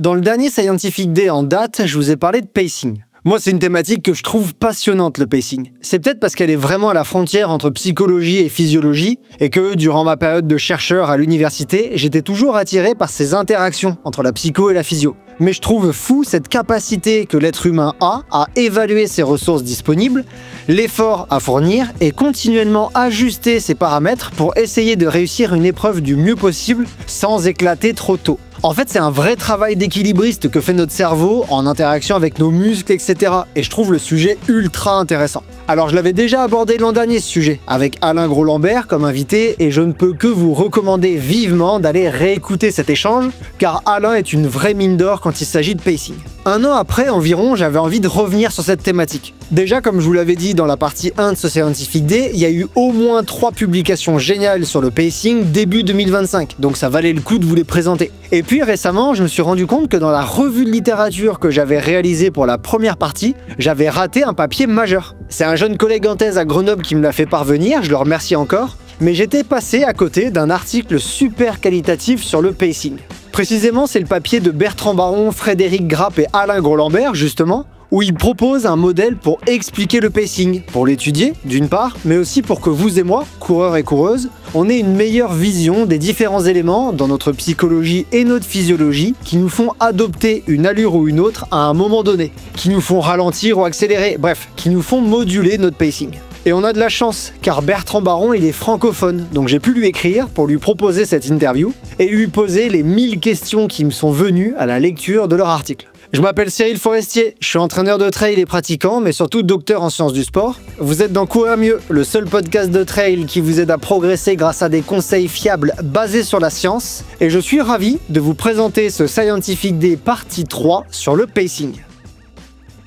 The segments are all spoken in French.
Dans le dernier Scientific Day en date, je vous ai parlé de pacing. Moi, c'est une thématique que je trouve passionnante, le pacing. C'est peut-être parce qu'elle est vraiment à la frontière entre psychologie et physiologie, et que, durant ma période de chercheur à l'université, j'étais toujours attiré par ces interactions entre la psycho et la physio. Mais je trouve fou cette capacité que l'être humain a à évaluer ses ressources disponibles, l'effort à fournir, et continuellement ajuster ses paramètres pour essayer de réussir une épreuve du mieux possible sans éclater trop tôt. En fait, c'est un vrai travail d'équilibriste que fait notre cerveau en interaction avec nos muscles, etc. Et je trouve le sujet ultra intéressant. Alors, je l'avais déjà abordé l'an dernier, ce sujet, avec Alain Gros-Lambert comme invité, et je ne peux que vous recommander vivement d'aller réécouter cet échange, car Alain est une vraie mine d'or quand il s'agit de pacing. Un an après environ, j'avais envie de revenir sur cette thématique. Déjà, comme je vous l'avais dit dans la partie 1 de ce Scientific Day, il y a eu au moins 3 publications géniales sur le pacing début 2025, donc ça valait le coup de vous les présenter. Et puis récemment, je me suis rendu compte que dans la revue de littérature que j'avais réalisée pour la première partie, j'avais raté un papier majeur. C'est un jeune collègue en thèse à Grenoble qui me l'a fait parvenir, je le remercie encore, mais j'étais passé à côté d'un article super qualitatif sur le pacing. Précisément, c'est le papier de Bertrand Baron, Frédéric Grapp et Alain Gros-Lambert, justement, où ils proposent un modèle pour expliquer le pacing, pour l'étudier, d'une part, mais aussi pour que vous et moi, coureurs et coureuses, on ait une meilleure vision des différents éléments dans notre psychologie et notre physiologie qui nous font adopter une allure ou une autre à un moment donné, qui nous font ralentir ou accélérer, bref, qui nous font moduler notre pacing. Et on a de la chance, car Bertrand Baron, il est francophone, donc j'ai pu lui écrire pour lui proposer cette interview et lui poser les 1000 questions qui me sont venues à la lecture de leur article. Je m'appelle Cyril Forestier, je suis entraîneur de trail et pratiquant, mais surtout docteur en sciences du sport. Vous êtes dans Courir Mieux, le seul podcast de trail qui vous aide à progresser grâce à des conseils fiables basés sur la science. Et je suis ravi de vous présenter ce Scientific Day partie 3 sur le pacing.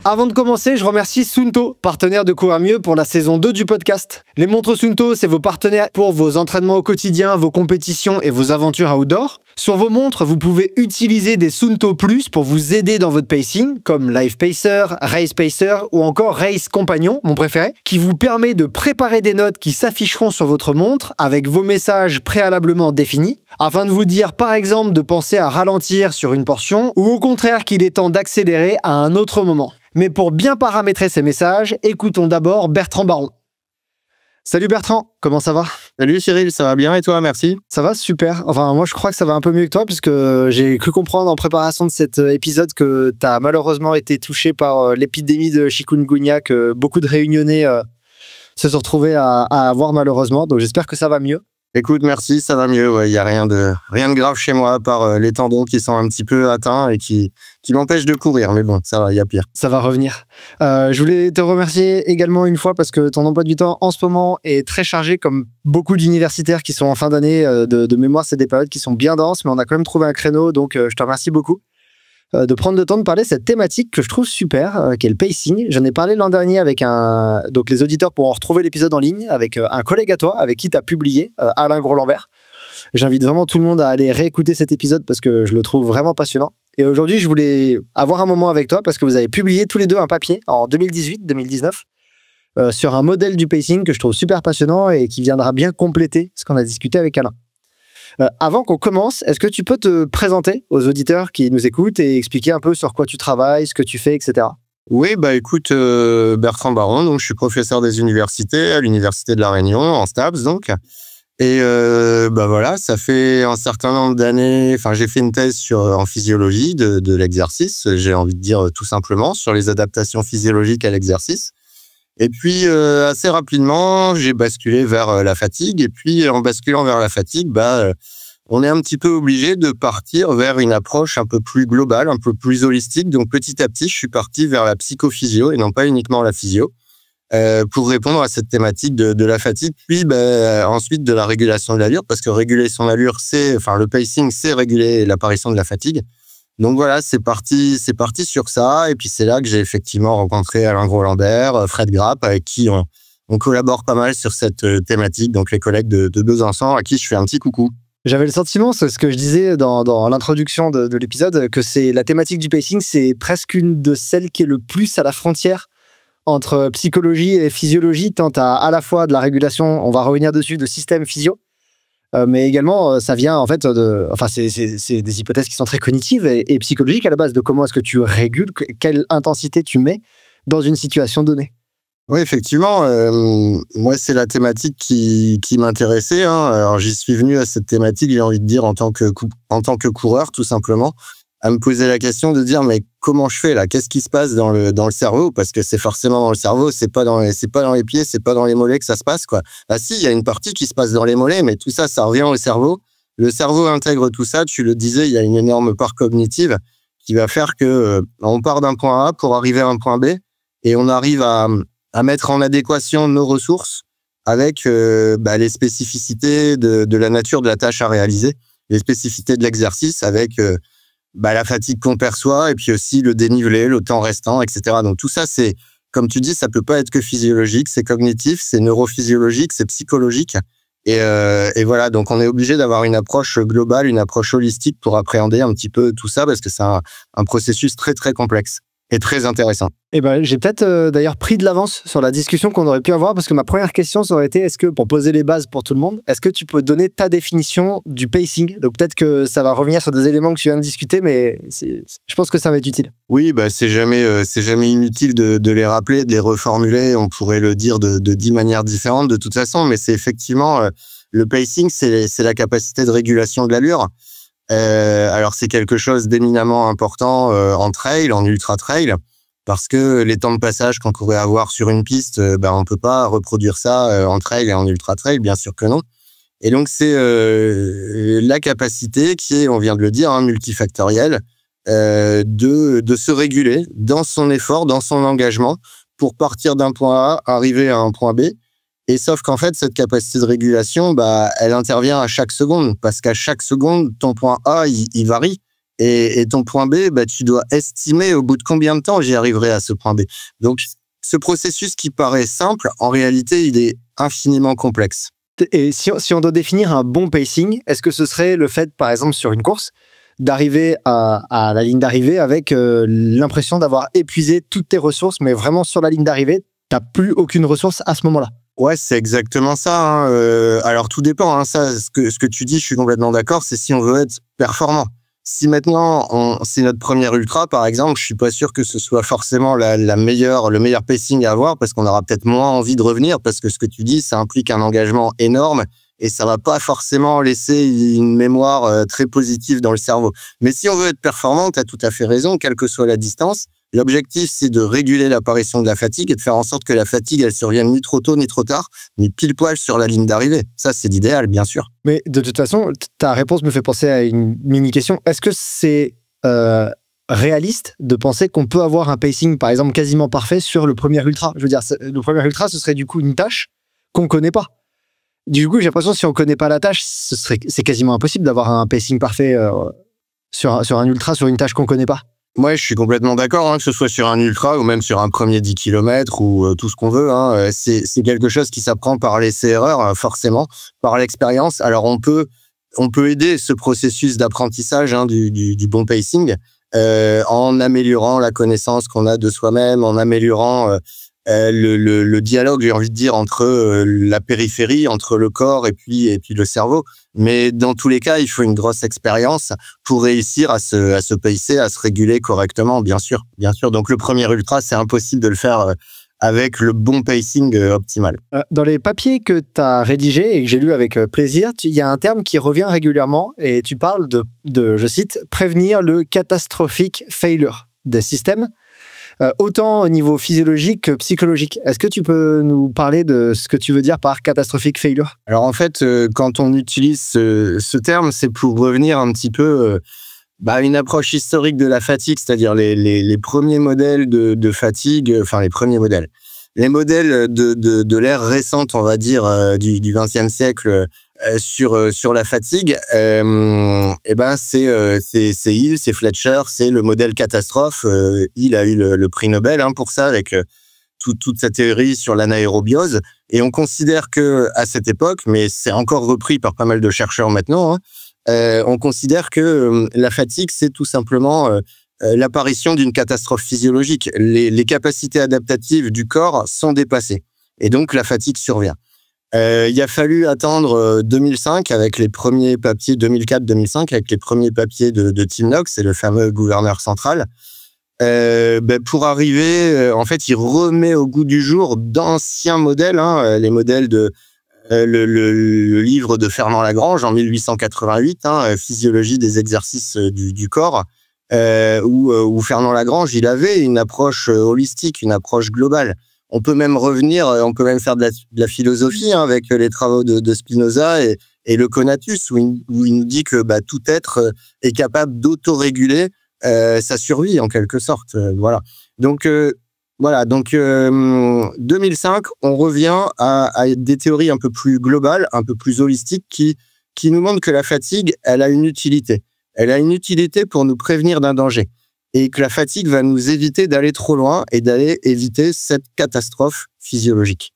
Avant de commencer, je remercie Suunto, partenaire de Courir Mieux pour la saison 2 du podcast. Les montres Suunto, c'est vos partenaires pour vos entraînements au quotidien, vos compétitions et vos aventures outdoor. Sur vos montres, vous pouvez utiliser des Suunto Plus pour vous aider dans votre pacing, comme Life Pacer, Race Pacer ou encore Race Compagnon, mon préféré, qui vous permet de préparer des notes qui s'afficheront sur votre montre avec vos messages préalablement définis, afin de vous dire par exemple de penser à ralentir sur une portion ou au contraire qu'il est temps d'accélérer à un autre moment. Mais pour bien paramétrer ces messages, écoutons d'abord Bertrand Baron. Salut Bertrand, comment ça va? Salut Cyril, ça va bien et toi, merci? Ça va super. Enfin, moi je crois que ça va un peu mieux que toi puisque j'ai cru comprendre en préparation de cet épisode que tu as malheureusement été touché par l'épidémie de chikungunya que beaucoup de Réunionnais se sont retrouvés à avoir malheureusement. Donc j'espère que ça va mieux. Écoute, merci, ça va mieux. Ouais, y a rien de grave chez moi à part les tendons qui sont un petit peu atteints et qui m'empêchent de courir. Mais bon, ça va, y a pire. Ça va revenir. Je voulais te remercier également une fois parce que ton emploi du temps en ce moment est très chargé comme beaucoup d'universitaires qui sont en fin d'année. De mémoire, c'est des périodes qui sont bien denses, mais on a quand même trouvé un créneau. Donc, je te remercie beaucoup de prendre le temps de parler de cette thématique que je trouve super, qui est le pacing. J'en ai parlé l'an dernier avec donc les auditeurs pourront retrouver l'épisode en ligne avec un collègue à toi, avec qui tu as publié, Alain Gros-Lambert. J'invite vraiment tout le monde à aller réécouter cet épisode parce que je le trouve vraiment passionnant. Et aujourd'hui, je voulais avoir un moment avec toi parce que vous avez publié tous les deux un papier en 2018-2019 sur un modèle du pacing que je trouve super passionnant et qui viendra bien compléter ce qu'on a discuté avec Alain. Avant qu'on commence, est-ce que tu peux te présenter aux auditeurs qui nous écoutent et expliquer un peu sur quoi tu travailles, ce que tu fais, etc. Oui, bah écoute, Bertrand Baron, donc je suis professeur des universités à l'Université de La Réunion, en STAPS donc. Et bah voilà, ça fait un certain nombre d'années, enfin j'ai fait une thèse en physiologie de l'exercice, j'ai envie de dire tout simplement, sur les adaptations physiologiques à l'exercice. Et puis, assez rapidement, j'ai basculé vers la fatigue. Et puis, en basculant vers la fatigue, on est un petit peu obligé de partir vers une approche un peu plus globale, un peu plus holistique. Donc, petit à petit, je suis parti vers la psychophysio et non pas uniquement la physio pour répondre à cette thématique de la fatigue. Puis, ensuite, de la régulation de l'allure, parce que réguler son allure, le pacing, c'est réguler l'apparition de la fatigue. Donc voilà, c'est parti sur ça. Et puis c'est là que j'ai effectivement rencontré Alain Gros-Lambert, Fred Grapp, avec qui on collabore pas mal sur cette thématique. Donc les collègues de Besançon, à qui je fais un petit coucou. J'avais le sentiment, c'est ce que je disais dans l'introduction de l'épisode, que c'est la thématique du pacing, c'est presque une de celles qui est le plus à la frontière entre psychologie et physiologie, tant à la fois de la régulation, on va revenir dessus, de système physio, mais également ça vient en fait enfin c'est des hypothèses qui sont très cognitives et psychologiques à la base, de comment est-ce que tu régules, quelle intensité tu mets dans une situation donnée. Oui, effectivement, moi, c'est la thématique qui m'intéressait, hein. Alors, j'y suis venu à cette thématique, j'ai envie de dire, en tant que coureur, tout simplement, à me poser la question de dire, mais comment je fais là? Qu'est-ce qui se passe dans le cerveau? Parce que c'est forcément dans le cerveau, c'est pas dans les pieds, c'est pas dans les mollets que ça se passe, quoi. Ah si, il y a une partie qui se passe dans les mollets, mais tout ça, ça revient au cerveau. Le cerveau intègre tout ça, tu le disais, il y a une énorme part cognitive qui va faire que on part d'un point A pour arriver à un point B, et on arrive à mettre en adéquation nos ressources avec les spécificités de la nature de la tâche à réaliser, les spécificités de l'exercice avec la fatigue qu'on perçoit et puis aussi le dénivelé, le temps restant, etc. Donc tout ça, c'est, comme tu dis, ça peut pas être que physiologique, c'est cognitif, c'est neurophysiologique, c'est psychologique. Et voilà, donc on est obligé d'avoir une approche globale, une approche holistique pour appréhender un petit peu tout ça parce que c'est un processus très, très complexe et très intéressant. Et j'ai peut-être d'ailleurs pris de l'avance sur la discussion qu'on aurait pu avoir, parce que ma première question, ça aurait été, est-ce que, pour poser les bases pour tout le monde, est-ce que tu peux donner ta définition du pacing? Donc peut-être que ça va revenir sur des éléments que tu viens de discuter, mais je pense que ça va être utile. Oui, c'est jamais inutile de les rappeler, de les reformuler. On pourrait le dire de 10 manières différentes de toute façon, mais c'est effectivement, le pacing, c'est la capacité de régulation de l'allure. Alors c'est quelque chose d'éminemment important en trail, en ultra trail, parce que les temps de passage qu'on pourrait avoir sur une piste, on peut pas reproduire ça en trail et en ultra trail, bien sûr que non. Et donc c'est la capacité qui est, on vient de le dire, multifactorielle, de se réguler dans son effort, dans son engagement, pour partir d'un point A, arriver à un point B. Et sauf qu'en fait, cette capacité de régulation, elle intervient à chaque seconde, parce qu'à chaque seconde, ton point A, il varie. Et ton point B, tu dois estimer au bout de combien de temps j'y arriverai à ce point B. Donc, ce processus qui paraît simple, en réalité, il est infiniment complexe. Et si on doit définir un bon pacing, est-ce que ce serait le fait, par exemple, sur une course, d'arriver à la ligne d'arrivée avec l'impression d'avoir épuisé toutes tes ressources, mais vraiment sur la ligne d'arrivée, t'as plus aucune ressource à ce moment-là? Ouais, c'est exactement ça, hein. Alors, tout dépend, hein. Ça, ce que tu dis, je suis complètement d'accord, c'est si on veut être performant. Si maintenant, c'est notre première ultra, par exemple, je suis pas sûr que ce soit forcément le meilleur pacing à avoir, parce qu'on aura peut-être moins envie de revenir, parce que ce que tu dis, ça implique un engagement énorme et ça va pas forcément laisser une mémoire très positive dans le cerveau. Mais si on veut être performant, tu as tout à fait raison, quelle que soit la distance. L'objectif, c'est de réguler l'apparition de la fatigue et de faire en sorte que la fatigue, elle survienne ni trop tôt, ni trop tard, ni pile poil sur la ligne d'arrivée. Ça, c'est l'idéal, bien sûr. Mais de toute façon, ta réponse me fait penser à une mini-question. Est-ce que c'est réaliste de penser qu'on peut avoir un pacing, par exemple, quasiment parfait sur le premier ultra? Je veux dire, le premier ultra, ce serait du coup une tâche qu'on ne connaît pas. Du coup, j'ai l'impression que si on ne connaît pas la tâche, c'est quasiment impossible d'avoir un pacing parfait sur un ultra, sur une tâche qu'on ne connaît pas. Moi, je suis complètement d'accord, hein, que ce soit sur un ultra ou même sur un premier 10 km ou tout ce qu'on veut. Hein, c'est quelque chose qui s'apprend par l'essai-erreur, forcément, par l'expérience. Alors, on peut aider ce processus d'apprentissage du bon pacing en améliorant la connaissance qu'on a de soi-même, en améliorant le dialogue, j'ai envie de dire, entre la périphérie, entre le corps et puis le cerveau. Mais dans tous les cas, il faut une grosse expérience pour réussir à se pacer, à se réguler correctement, bien sûr. Donc le premier ultra, c'est impossible de le faire avec le bon pacing optimal. Dans les papiers que tu as rédigés et que j'ai lus avec plaisir, il y a un terme qui revient régulièrement et tu parles de, je cite, prévenir le catastrophic failure des systèmes. Autant au niveau physiologique que psychologique. Est-ce que tu peux nous parler de ce que tu veux dire par catastrophic failure? Alors en fait, quand on utilise ce terme, c'est pour revenir un petit peu à une approche historique de la fatigue, c'est-à-dire les premiers modèles de fatigue, enfin les premiers modèles. Les modèles de l'ère récente, on va dire, du XXe siècle sur la fatigue, c'est Hill, c'est Fletcher, c'est le modèle catastrophe. Hill a eu le prix Nobel pour ça, avec toute sa théorie sur l'anaérobiose. Et on considère que à cette époque, mais c'est encore repris par pas mal de chercheurs maintenant, on considère que la fatigue, c'est tout simplement l'apparition d'une catastrophe physiologique. Les capacités adaptatives du corps sont dépassées. Et donc, la fatigue survient. Il a fallu attendre 2005 avec les premiers papiers, 2004-2005 avec les premiers papiers de Tim Knox, c'est le fameux gouverneur central. Pour arriver, en fait, il remet au goût du jour d'anciens modèles, les modèles de le livre de Fernand Lagrange en 1888, Physiologie des exercices du corps, où Fernand Lagrange, il avait une approche holistique, une approche globale. On peut même revenir, on peut même faire de la philosophie avec les travaux de Spinoza et le Conatus, où il nous dit que tout être est capable d'autoréguler sa survie en quelque sorte. Voilà. Donc 2005, on revient à des théories un peu plus globales, un peu plus holistiques, qui nous montrent que la fatigue, elle a une utilité. Elle a une utilité pour nous prévenir d'un danger. Et que la fatigue va nous éviter d'aller trop loin et d'aller éviter cette catastrophe physiologique.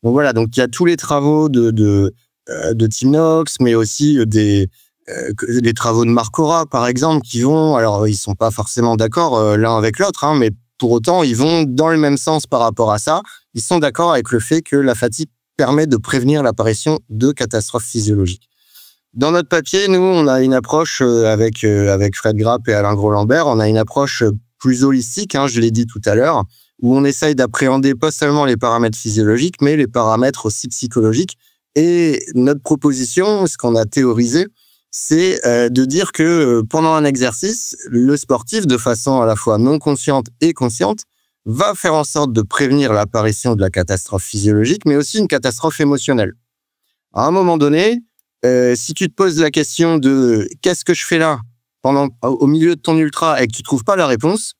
Donc voilà, donc il y a tous les travaux de Tim Knox, mais aussi les travaux de Marc Aura, par exemple, qui vont, alors ils sont pas forcément d'accord l'un avec l'autre, mais pour autant, ils vont dans le même sens par rapport à ça. Ils sont d'accord avec le fait que la fatigue permet de prévenir l'apparition de catastrophes physiologiques. Dans notre papier, nous, on a une approche avec Fred Grapp et Alain Gros-Lambert, on a une approche plus holistique, je l'ai dit tout à l'heure, où on essaye d'appréhender pas seulement les paramètres physiologiques, mais les paramètres aussi psychologiques. Et notre proposition, ce qu'on a théorisé, c'est de dire que pendant un exercice, le sportif, de façon à la fois non consciente et consciente, va faire en sorte de prévenir l'apparition de la catastrophe physiologique, mais aussi une catastrophe émotionnelle. À un moment donné, si tu te poses la question de qu'est-ce que je fais là au milieu de ton ultra et que tu trouves pas la réponse,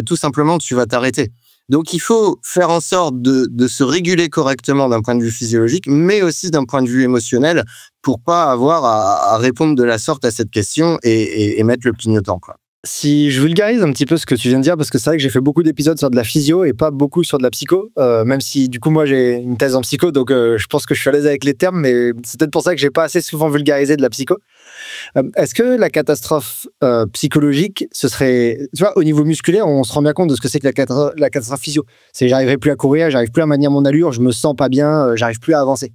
tout simplement tu vas t'arrêter. Donc il faut faire en sorte de se réguler correctement d'un point de vue physiologique, mais aussi d'un point de vue émotionnel, pour pas avoir à répondre de la sorte à cette question et mettre le clignotant, quoi. Si je vulgarise un petit peu ce que tu viens de dire, parce que c'est vrai que j'ai fait beaucoup d'épisodes sur de la physio et pas beaucoup sur de la psycho, même si du coup moi j'ai une thèse en psycho, donc je pense que je suis à l'aise avec les termes, mais c'est peut-être pour ça que j'ai pas assez souvent vulgarisé de la psycho. Est-ce que la catastrophe psychologique, ce serait, tu vois, au niveau musculaire, on se rend bien compte de ce que c'est que la catastrophe physio. C'est j'arriverai plus à courir, j'arrive plus à maintenir mon allure, je me sens pas bien, j'arrive plus à avancer.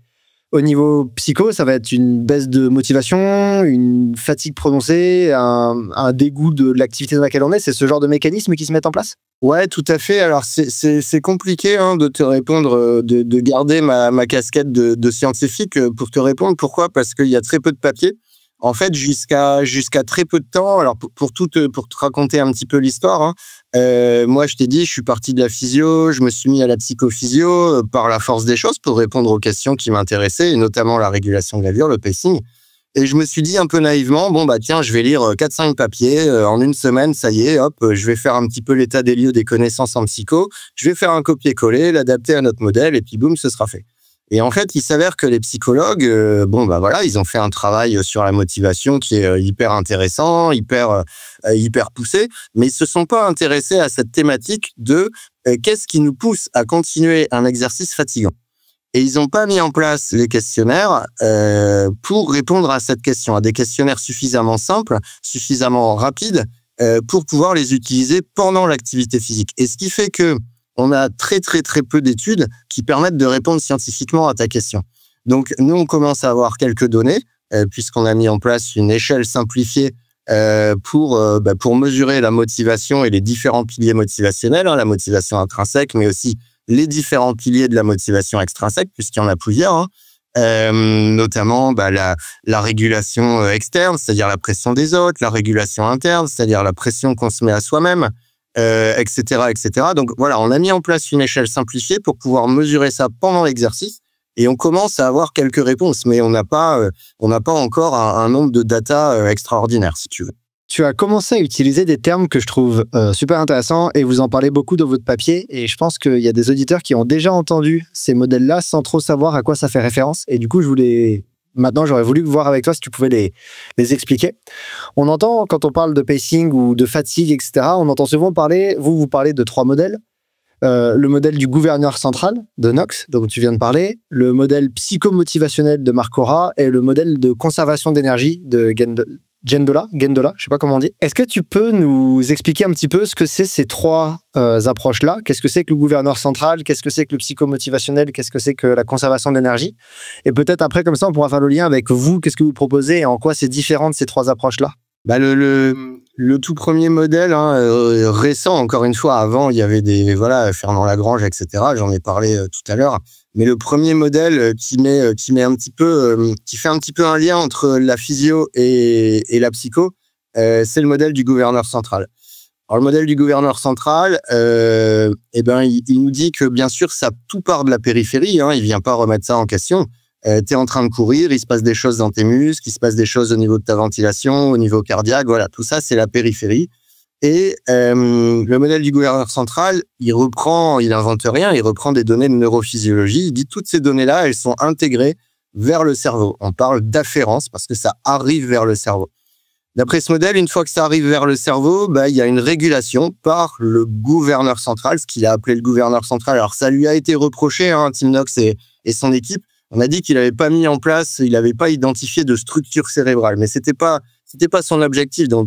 Au niveau psycho, ça va être une baisse de motivation, une fatigue prononcée, un dégoût de l'activité dans laquelle on est. C'est ce genre de mécanismes qui se mettent en place? Ouais, tout à fait. Alors, c'est compliqué de te répondre, de garder ma casquette de scientifique pour te répondre. Pourquoi? Parce qu'il y a très peu de papiers. En fait, jusqu'à très peu de temps, alors pour te raconter un petit peu l'histoire, moi je t'ai dit, je suis parti de la physio, je me suis mis à la psychophysio par la force des choses pour répondre aux questions qui m'intéressaient, et notamment la régulation de la vie, le pacing. Et je me suis dit un peu naïvement, tiens, je vais lire 4-5 papiers en une semaine, ça y est, hop, je vais faire un petit peu l'état des lieux des connaissances en psycho, je vais faire un copier-coller, l'adapter à notre modèle, et puis boum, ce sera fait. Et en fait, il s'avère que les psychologues, ils ont fait un travail sur la motivation qui est hyper intéressant, hyper poussé, mais ils se sont pas intéressés à cette thématique de qu'est-ce qui nous pousse à continuer un exercice fatigant. Et ils n'ont pas mis en place les questionnaires pour répondre à cette question, à des questionnaires suffisamment simples, suffisamment rapides pour pouvoir les utiliser pendant l'activité physique. Et ce qui fait que on a très, très, très peu d'études qui permettent de répondre scientifiquement à ta question. Donc, nous, on commence à avoir quelques données, puisqu'on a mis en place une échelle simplifiée pour mesurer la motivation et les différents piliers motivationnels, la motivation intrinsèque, mais aussi les différents piliers de la motivation extrinsèque, puisqu'il y en a plusieurs, notamment la régulation externe, c'est-à-dire la pression des autres, la régulation interne, c'est-à-dire la pression qu'on se met à soi-même, etc., etc. Donc voilà, on a mis en place une échelle simplifiée pour pouvoir mesurer ça pendant l'exercice, et on commence à avoir quelques réponses, mais on n'a pas encore un nombre de data extraordinaire, si tu veux. Tu as commencé à utiliser des termes que je trouve super intéressants, et vous en parlez beaucoup dans votre papier, et je pense qu'il y a des auditeurs qui ont déjà entendu ces modèles-là sans trop savoir à quoi ça fait référence, et du coup maintenant j'aurais voulu voir avec toi si tu pouvais les expliquer. On entend, quand on parle de pacing ou de fatigue, etc., on entend souvent parler, vous parlez de 3 modèles. Le modèle du gouverneur central de Knox, dont tu viens de parler, le modèle psychomotivationnel de Marc Aura et le modèle de conservation d'énergie de Gendola, je sais pas comment on dit. Est-ce que tu peux nous expliquer un petit peu ce que c'est ces trois approches-là? Qu'est-ce que c'est que le gouverneur central? Qu'est-ce que c'est que le psychomotivationnel? Qu'est-ce que c'est que la conservation d'énergie? Et peut-être après, comme ça, on pourra faire le lien avec vous. Qu'est-ce que vous proposez et en quoi c'est différent de ces trois approches-là? Bah le tout premier modèle, récent, encore une fois, avant, il y avait Fernand Lagrange, etc. J'en ai parlé tout à l'heure. Mais le premier modèle qui fait un petit peu un lien entre la physio et la psycho, c'est le modèle du gouverneur central. Alors, le modèle du gouverneur central, il nous dit que, bien sûr, tout part de la périphérie, il vient pas remettre ça en question. T'es en train de courir, il se passe des choses dans tes muscles, il se passe des choses au niveau de ta ventilation, au niveau cardiaque, voilà, tout ça, c'est la périphérie. Et le modèle du gouverneur central, il invente rien, il reprend des données de neurophysiologie, il dit toutes ces données-là, elles sont intégrées vers le cerveau. On parle d'afférence parce que ça arrive vers le cerveau. D'après ce modèle, une fois que ça arrive vers le cerveau, il y a une régulation par le gouverneur central, ce qu'il a appelé le gouverneur central. Alors, ça lui a été reproché, Tim Knox et son équipe. On a dit qu'il n'avait pas mis en place, il n'avait pas identifié de structure cérébrale, mais c'était pas son objectif dans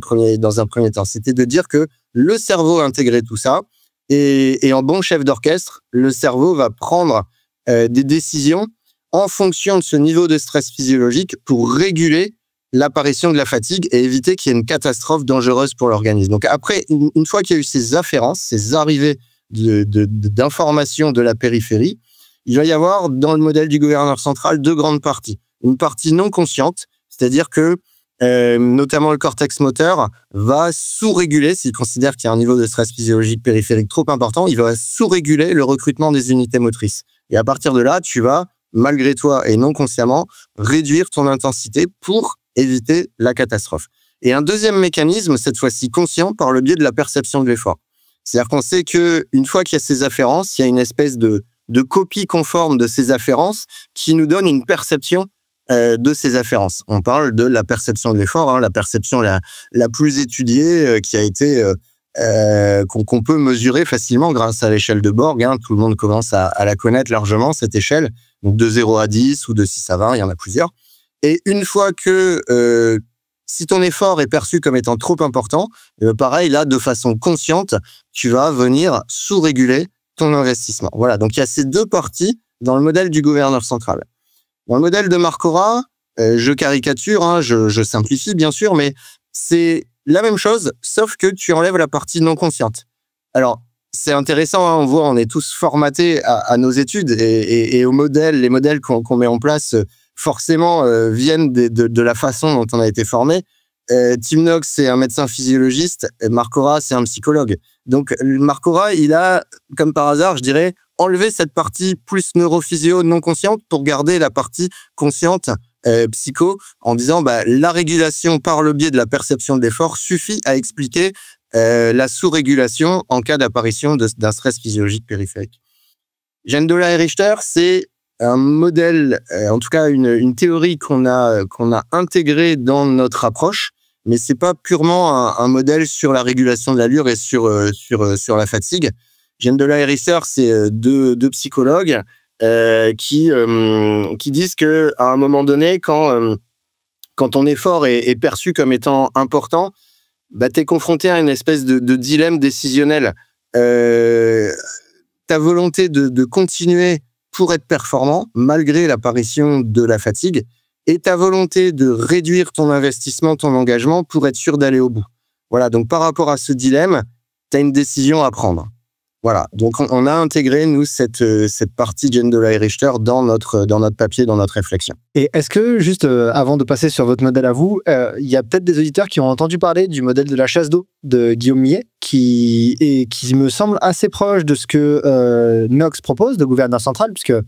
un premier temps. C'était de dire que le cerveau intégrait tout ça et en bon chef d'orchestre, le cerveau va prendre des décisions en fonction de ce niveau de stress physiologique pour réguler l'apparition de la fatigue et éviter qu'il y ait une catastrophe dangereuse pour l'organisme. Donc après, une fois qu'il y a eu ces afférences, ces arrivées d'informations de la périphérie, il va y avoir, dans le modèle du gouverneur central, deux grandes parties. Une partie non consciente, c'est-à-dire que, notamment le cortex moteur, va sous-réguler, s'il considère qu'il y a un niveau de stress physiologique périphérique trop important, il va sous-réguler le recrutement des unités motrices. Et à partir de là, tu vas, malgré toi et non consciemment, réduire ton intensité pour éviter la catastrophe. Et un deuxième mécanisme, cette fois-ci conscient, par le biais de la perception de l'effort. C'est-à-dire qu'on sait qu'une fois qu'il y a ces afférences, il y a une espèce de copie conforme de ces afférences qui nous donne une perception de ces afférences. On parle de la perception de l'effort, la perception la plus étudiée qui a été qu'on peut mesurer facilement grâce à l'échelle de Borg. Tout le monde commence à la connaître largement, cette échelle. Donc de 0 à 10 ou de 6 à 20, il y en a plusieurs. Et une fois que si ton effort est perçu comme étant trop important, pareil, là, de façon consciente, tu vas venir sous-réguler ton investissement. Voilà, donc il y a ces deux parties dans le modèle du gouverneur central. Dans le modèle de Marcora, je caricature, je simplifie bien sûr, mais c'est la même chose, sauf que tu enlèves la partie non consciente. Alors, c'est intéressant, on voit, on est tous formatés à nos études et aux modèles, les modèles qu'on met en place, forcément, viennent de la façon dont on a été formé. Tim Knox, c'est un médecin physiologiste, et Marcora, c'est un psychologue. Donc, Marcora, il a, comme par hasard, je dirais, enlevé cette partie plus neurophysio non consciente pour garder la partie consciente psycho, en disant la régulation par le biais de la perception de l'effort suffit à expliquer la sous-régulation en cas d'apparition d'un stress physiologique périphérique. Gendola et Richter, c'est un modèle, en tout cas une théorie qu'on a intégrée dans notre approche, mais c'est pas purement un modèle sur la régulation de l'allure et sur la fatigue. Gendola et Richter, c'est deux psychologues qui disent que à un moment donné, quand ton effort est perçu comme étant important, t'es confronté à une espèce de dilemme décisionnel. Ta volonté de continuer pour être performant, malgré l'apparition de la fatigue, et ta volonté de réduire ton investissement, ton engagement, pour être sûr d'aller au bout. Voilà, donc par rapport à ce dilemme, tu as une décision à prendre. Voilà, donc on a intégré, nous, cette partie Gendola et Richter dans notre papier, dans notre réflexion. Et est-ce que, juste avant de passer sur votre modèle à vous, il y a peut-être des auditeurs qui ont entendu parler du modèle de la chasse d'eau de Guillaume Millet, qui me semble assez proche de ce que Knox propose, de gouverneur central, puisque,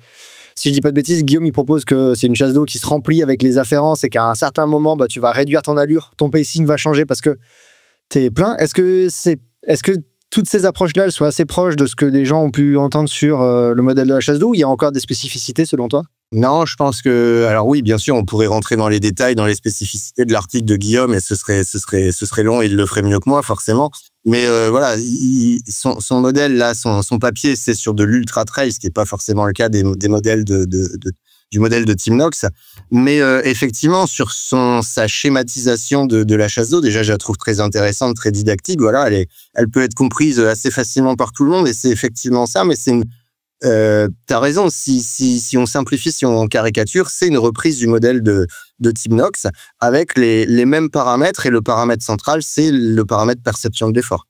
si je dis pas de bêtises, Guillaume, il propose que c'est une chasse d'eau qui se remplit avec les afférences et qu'à un certain moment, tu vas réduire ton allure, ton pacing va changer parce que t'es plein. Est-ce que toutes ces approches-là, elles sont assez proches de ce que les gens ont pu entendre sur le modèle de la chasse d'eau, ou il y a encore des spécificités selon toi? Non, je pense que, alors oui, bien sûr, on pourrait rentrer dans les détails, dans les spécificités de l'article de Guillaume, et ce serait long, et il le ferait mieux que moi, forcément. Mais voilà, son modèle, là, son papier, c'est sur de l'ultra trail, ce qui n'est pas forcément le cas des modèles du modèle de Tim Knox. Mais effectivement, sur sa schématisation de la chasse d'eau, déjà, je la trouve très intéressante, très didactique. Voilà, elle peut être comprise assez facilement par tout le monde, et c'est effectivement ça. Mais t'as raison. Si on simplifie, si on caricature, c'est une reprise du modèle de Tim Knox avec les mêmes paramètres, et le paramètre central, c'est le paramètre perception de l'effort.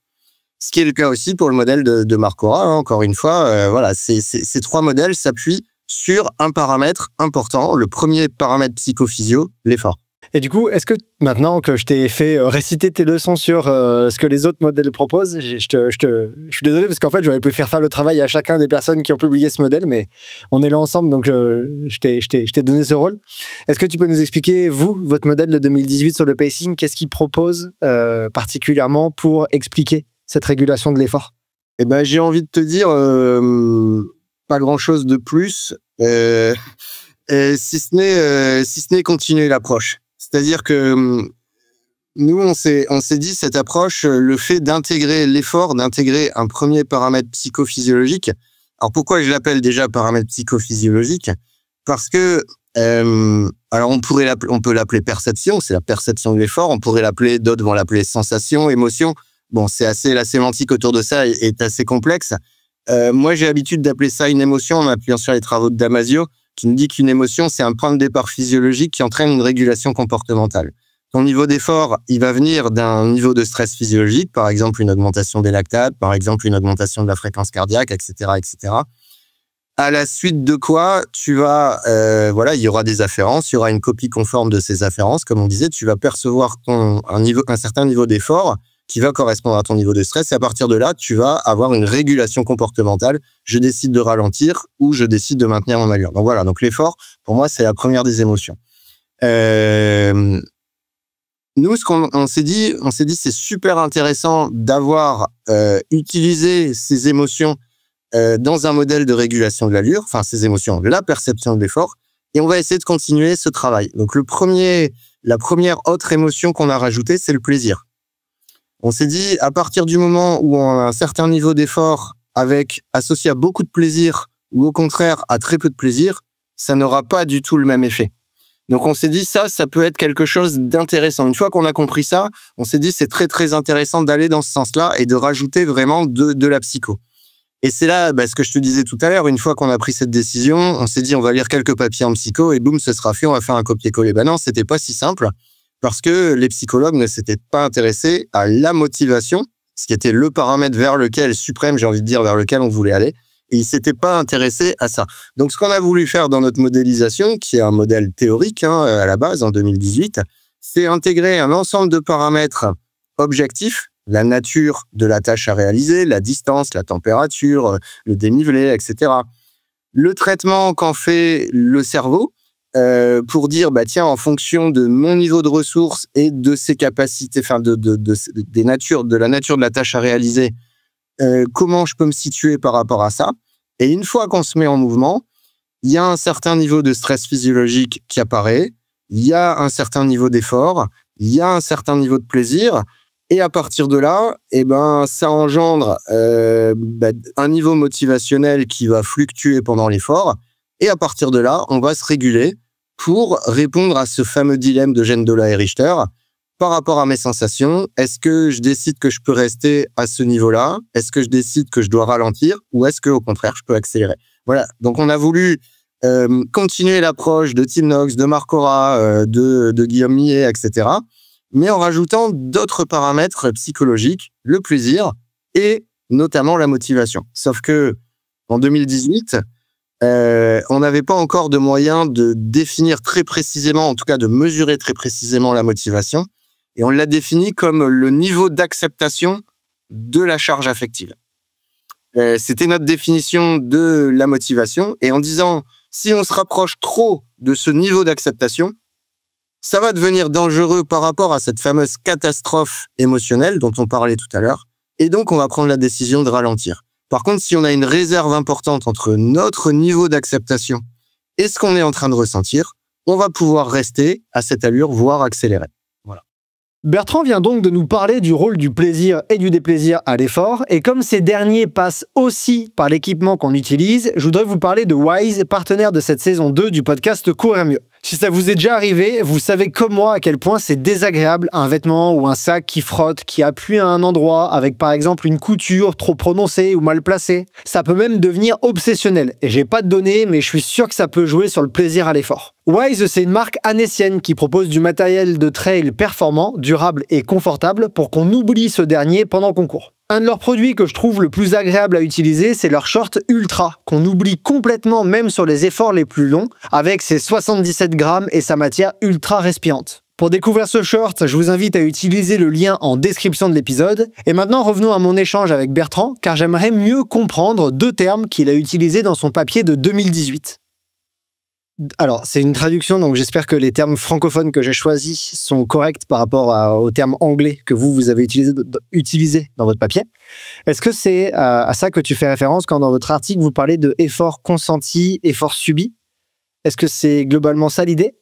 Ce qui est le cas aussi pour le modèle de Marc Aura. Hein, encore une fois, voilà, ces trois modèles s'appuient sur un paramètre important, le premier paramètre psychophysio, l'effort. Et du coup, est-ce que maintenant que je t'ai fait réciter tes leçons sur ce que les autres modèles proposent, je suis désolé parce qu'en fait, j'aurais pu faire le travail à chacun des personnes qui ont publié ce modèle, mais on est là ensemble, donc je t'ai donné ce rôle. Est-ce que tu peux nous expliquer, vous, votre modèle de 2018 sur le pacing, qu'est-ce qu'il propose particulièrement pour expliquer cette régulation de l'effort? Eh ben, j'ai envie de te dire pas grand-chose de plus, si ce n'est continuer l'approche. C'est-à-dire que nous, on s'est dit, cette approche, le fait d'intégrer l'effort, d'intégrer un premier paramètre psychophysiologique. Alors, pourquoi je l'appelle déjà paramètre psychophysiologique? Parce que, alors on peut l'appeler perception, c'est la perception de l'effort. On pourrait l'appeler, d'autres vont l'appeler sensation, émotion. Bon, la sémantique autour de ça est assez complexe. Moi, j'ai l'habitude d'appeler ça une émotion en m'appuyant sur les travaux de Damasio, qui nous dit qu'une émotion, c'est un point de départ physiologique qui entraîne une régulation comportementale. Ton niveau d'effort, il va venir d'un niveau de stress physiologique, par exemple une augmentation des lactates, par exemple une augmentation de la fréquence cardiaque, etc., etc. À la suite de quoi, tu vas, voilà, il y aura des afférences, il y aura une copie conforme de ces afférences. Comme on disait, tu vas percevoir un certain niveau d'effort qui va correspondre à ton niveau de stress. Et à partir de là, tu vas avoir une régulation comportementale. Je décide de ralentir ou je décide de maintenir mon allure. Donc voilà, donc l'effort, pour moi, c'est la première des émotions. Nous, ce qu'on s'est dit, c'est super intéressant d'avoir utilisé ces émotions dans un modèle de régulation de l'allure, enfin ces émotions, la perception de l'effort, et on va essayer de continuer ce travail. Donc la première autre émotion qu'on a rajoutée, c'est le plaisir. On s'est dit, à partir du moment où on a un certain niveau d'effort associé à beaucoup de plaisir, ou au contraire à très peu de plaisir, ça n'aura pas du tout le même effet. Donc on s'est dit, ça peut être quelque chose d'intéressant. Une fois qu'on a compris ça, on s'est dit, c'est très très intéressant d'aller dans ce sens-là et de rajouter vraiment de la psycho. Et c'est là, ce que je te disais tout à l'heure, une fois qu'on a pris cette décision, on s'est dit, on va lire quelques papiers en psycho et boum, ce sera fait, on va faire un copier-coller. Ben non, c'était pas si simple. Parce que les psychologues ne s'étaient pas intéressés à la motivation, ce qui était le paramètre suprême, j'ai envie de dire, vers lequel on voulait aller. Et ils ne s'étaient pas intéressés à ça. Donc, ce qu'on a voulu faire dans notre modélisation, qui est un modèle théorique à la base, en 2018, c'est intégrer un ensemble de paramètres objectifs, la nature de la tâche à réaliser, la distance, la température, le dénivelé, etc. Le traitement qu'en fait le cerveau, pour dire, tiens, en fonction de mon niveau de ressources et de ses capacités, enfin de la nature de la tâche à réaliser, comment je peux me situer par rapport à ça. Et une fois qu'on se met en mouvement, il y a un certain niveau de stress physiologique qui apparaît, il y a un certain niveau d'effort, il y a un certain niveau de plaisir, et à partir de là, ça engendre un niveau motivationnel qui va fluctuer pendant l'effort, et à partir de là, on va se réguler pour répondre à ce fameux dilemme de Gendola et Richter. Par rapport à mes sensations, est-ce que je décide que je peux rester à ce niveau-là? Est-ce que je décide que je dois ralentir? Ou est-ce que, au contraire, je peux accélérer? Voilà. Donc, on a voulu continuer l'approche de Tim Knox, de Marc Aura, de Guillaume Millet, etc., mais en rajoutant d'autres paramètres psychologiques, le plaisir et notamment la motivation. Sauf que en 2018, on n'avait pas encore de moyen de définir très précisément, en tout cas de mesurer très précisément la motivation. Et on l'a défini comme le niveau d'acceptation de la charge affective. C'était notre définition de la motivation. Et en disant, si on se rapproche trop de ce niveau d'acceptation, ça va devenir dangereux par rapport à cette fameuse catastrophe émotionnelle dont on parlait tout à l'heure. Et donc, on va prendre la décision de ralentir. Par contre, si on a une réserve importante entre notre niveau d'acceptation et ce qu'on est en train de ressentir, on va pouvoir rester à cette allure, voire accélérer. Bertrand vient donc de nous parler du rôle du plaisir et du déplaisir à l'effort, et comme ces derniers passent aussi par l'équipement qu'on utilise, je voudrais vous parler de Wise, partenaire de cette saison 2 du podcast Courir Mieux. Si ça vous est déjà arrivé, vous savez comme moi à quel point c'est désagréable un vêtement ou un sac qui frotte, qui appuie à un endroit avec par exemple une couture trop prononcée ou mal placée. Ça peut même devenir obsessionnel, et j'ai pas de données, mais je suis sûr que ça peut jouer sur le plaisir à l'effort. Wise, c'est une marque annécienne qui propose du matériel de trail performant, durable et confortable pour qu'on oublie ce dernier pendant qu'on court. Un de leurs produits que je trouve le plus agréable à utiliser, c'est leur short Ultra, qu'on oublie complètement même sur les efforts les plus longs, avec ses 77 grammes et sa matière ultra respirante. Pour découvrir ce short, je vous invite à utiliser le lien en description de l'épisode. Et maintenant, revenons à mon échange avec Bertrand, car j'aimerais mieux comprendre 2 termes qu'il a utilisés dans son papier de 2018. Alors, c'est une traduction, donc j'espère que les termes francophones que j'ai choisis sont corrects par rapport aux termes anglais que vous avez utilisés dans votre papier. Est-ce que c'est à ça que tu fais référence quand dans votre article, vous parlez de effort consenti, effort subi? Est-ce que c'est globalement ça l'idée?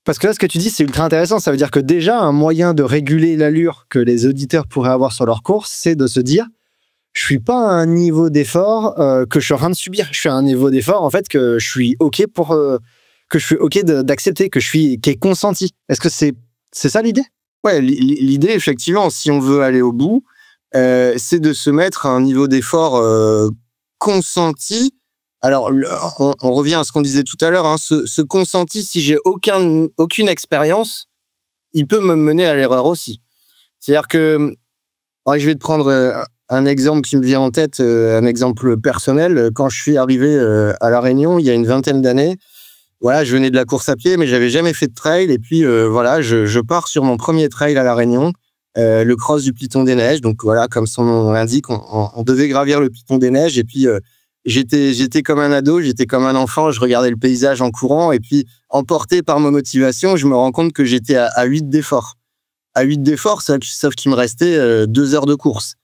Parce que là, ce que tu dis, c'est ultra intéressant. Ça veut dire que déjà, un moyen de réguler l'allure que les auditeurs pourraient avoir sur leur course, c'est de se dire je suis pas à un niveau d'effort que je suis en train de subir. Je suis à un niveau d'effort en fait que je suis ok d'accepter, qui est consenti. Est-ce que c'est ça l'idée? Ouais, l'idée effectivement, si on veut aller au bout, c'est de se mettre à un niveau d'effort consenti. Alors, on revient à ce qu'on disait tout à l'heure. Hein, ce consenti, si j'ai aucune expérience, il peut me mener à l'erreur aussi. C'est-à-dire que, je vais te prendre un exemple qui me vient en tête, un exemple personnel. Quand je suis arrivé à La Réunion, il y a une vingtaine d'années, voilà, je venais de la course à pied, mais j'avais jamais fait de trail. Et puis, voilà, je pars sur mon premier trail à La Réunion, le cross du Piton des Neiges. Donc, voilà, comme son nom l'indique, on devait gravir le Piton des Neiges. Et puis, j'étais comme un ado, j'étais comme un enfant. Je regardais le paysage en courant. Et puis, emporté par ma motivation, je me rends compte que j'étais à 8 d'effort. À 8 d'effort, sauf qu'il me restait 2 heures de course.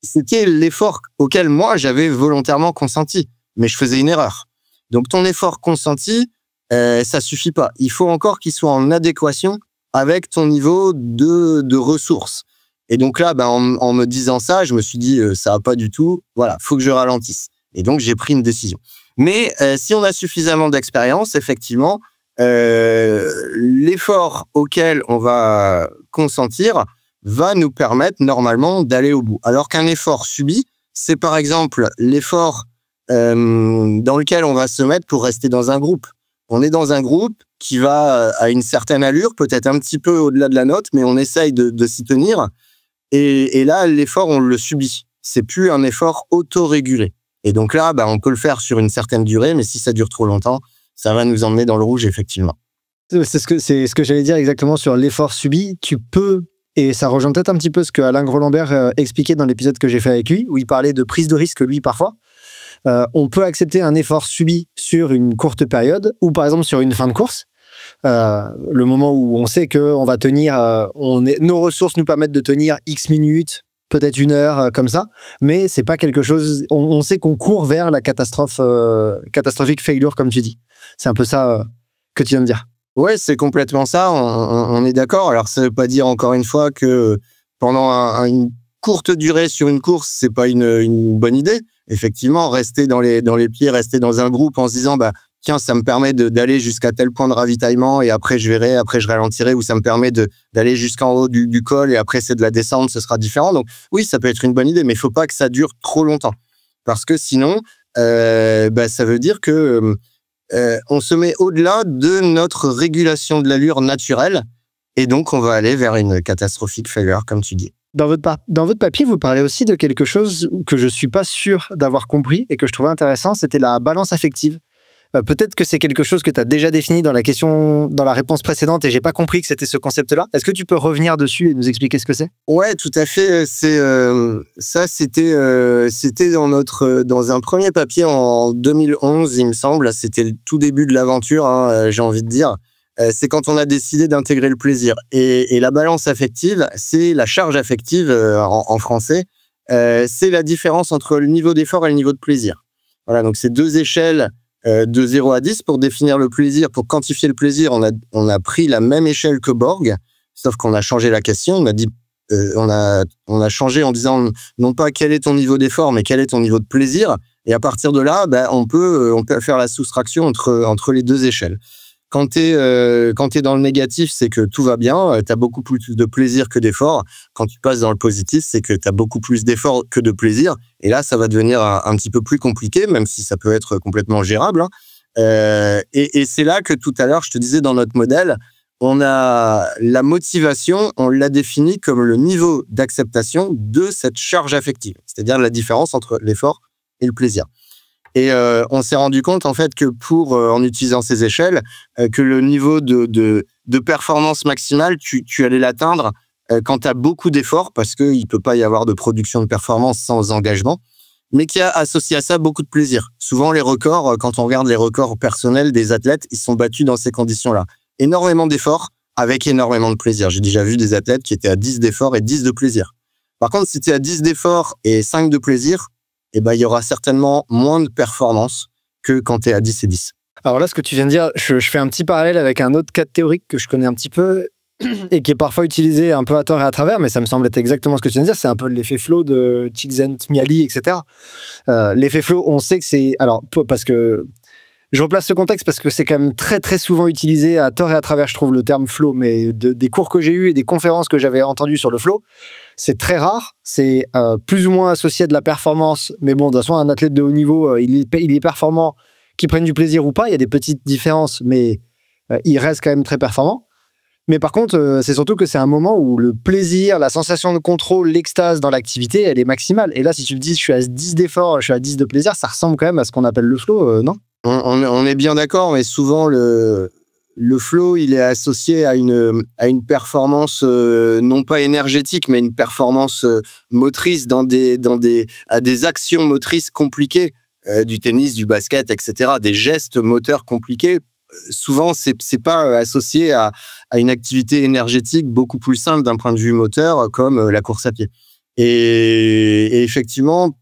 C'était l'effort auquel moi, j'avais volontairement consenti. Mais je faisais une erreur. Donc, ton effort consenti, ça suffit pas. Il faut encore qu'il soit en adéquation avec ton niveau de ressources. Et donc là, en me disant ça, je me suis dit, ça va pas du tout. Voilà, faut que je ralentisse. Et donc, j'ai pris une décision. Mais si on a suffisamment d'expérience, effectivement, l'effort auquel on va consentir va nous permettre normalement d'aller au bout. Alors qu'un effort subi, c'est par exemple l'effort dans lequel on va se mettre pour rester dans un groupe. On est dans un groupe qui va à une certaine allure, peut-être un petit peu au-delà de la nôtre, mais on essaye de s'y tenir. Et là, l'effort, on le subit. C'est plus un effort autorégulé. Et donc là, on peut le faire sur une certaine durée, mais si ça dure trop longtemps, ça va nous emmener dans le rouge, effectivement. C'est ce que j'allais dire exactement sur l'effort subi. Tu peux, et ça rejoint peut-être un petit peu ce que Alain Groslambert expliquait dans l'épisode que j'ai fait avec lui, où il parlait de prise de risque, lui, parfois. On peut accepter un effort subi sur une courte période, ou par exemple sur une fin de course. Le moment où on sait qu'on va tenir, nos ressources nous permettent de tenir X minutes, peut-être 1 heure, comme ça, mais c'est pas quelque chose, on sait qu'on court vers la catastrophique failure, comme tu dis. C'est un peu ça que tu viens de dire. Ouais, c'est complètement ça, on est d'accord. Alors, ça veut pas dire, encore une fois, que pendant une courte durée sur une course, c'est pas une bonne idée. Effectivement, rester dans les pieds, rester dans un groupe en se disant, tiens, ça me permet d'aller jusqu'à tel point de ravitaillement et après je verrai, après je ralentirai, ou ça me permet d'aller jusqu'en haut du col et après c'est de la descente, ce sera différent. Donc oui, ça peut être une bonne idée, mais il faut pas que ça dure trop longtemps. Parce que sinon, ça veut dire que on se met au-delà de notre régulation de l'allure naturelle et donc on va aller vers une catastrophique failure, comme tu dis. Dans votre papier, vous parlez aussi de quelque chose que je suis pas sûr d'avoir compris et que je trouvais intéressant, c'était la balance affective. Peut-être que c'est quelque chose que tu as déjà défini dans la réponse précédente et j'ai pas compris que c'était ce concept-là. Est-ce que tu peux revenir dessus et nous expliquer ce que c'est? Ouais, tout à fait. C'était dans un premier papier en 2011, il me semble. C'était le tout début de l'aventure, hein, j'ai envie de dire. C'est quand on a décidé d'intégrer le plaisir. Et la balance affective, c'est la charge affective en français. C'est la différence entre le niveau d'effort et le niveau de plaisir. Voilà, donc c'est 2 échelles de 0 à 10 pour définir le plaisir. Pour quantifier le plaisir, on a pris la même échelle que Borg. Sauf qu'on a changé la question, on a dit, on a changé en disant non pas quel est ton niveau d'effort, mais quel est ton niveau de plaisir. Et à partir de là, on peut faire la soustraction entre les deux échelles. Quand t'es dans le négatif, c'est que tout va bien, t'as beaucoup plus de plaisir que d'effort. Quand tu passes dans le positif, c'est que t'as beaucoup plus d'effort que de plaisir. Et là, ça va devenir un petit peu plus compliqué, même si ça peut être complètement gérable, hein. Et c'est là que tout à l'heure, je te disais, dans notre modèle, on a la motivation, on l'a définie comme le niveau d'acceptation de cette charge affective, c'est-à-dire la différence entre l'effort et le plaisir. Et on s'est rendu compte en fait que en utilisant ces échelles, que le niveau de performance maximale, tu allais l'atteindre quand tu as beaucoup d'efforts, parce qu'il ne peut pas y avoir de production de performance sans engagement, mais qui a associé à ça beaucoup de plaisir. Souvent, les records, quand on regarde les records personnels des athlètes, ils sont battus dans ces conditions-là. Énormément d'efforts avec énormément de plaisir. J'ai déjà vu des athlètes qui étaient à 10 d'efforts et 10 de plaisir. Par contre, si tu es à 10 d'efforts et 5 de plaisir, il y aura certainement moins de performance que quand tu es à 10 et 10. Alors là, ce que tu viens de dire, je fais un petit parallèle avec un autre cas théorique que je connais un petit peu et qui est parfois utilisé un peu à tort et à travers, mais ça me semble être exactement ce que tu viens de dire. C'est un peu l'effet flow de Csikszentmihalyi, etc. L'effet flow, on sait que c'est... Alors, parce que... Je replace ce contexte parce que c'est quand même très très souvent utilisé à tort et à travers, je trouve, le terme flow, mais des cours que j'ai eus et des conférences que j'avais entendues sur le flow, c'est très rare, c'est plus ou moins associé à de la performance, mais bon, de toute façon, un athlète de haut niveau, il est performant, qu'il prenne du plaisir ou pas, il y a des petites différences, mais il reste quand même très performant. Mais par contre, c'est surtout que c'est un moment où le plaisir, la sensation de contrôle, l'extase dans l'activité, elle est maximale. Et là, si tu me dis, je suis à 10 d'effort, je suis à 10 de plaisir, ça ressemble quand même à ce qu'on appelle le flow, non ? On est bien d'accord, mais souvent le flow, il est associé à une performance non pas énergétique, mais une performance motrice à des actions motrices compliquées, du tennis, du basket, etc., des gestes moteurs compliqués. Souvent, c'est pas associé à une activité énergétique beaucoup plus simple d'un point de vue moteur, comme la course à pied. Et effectivement,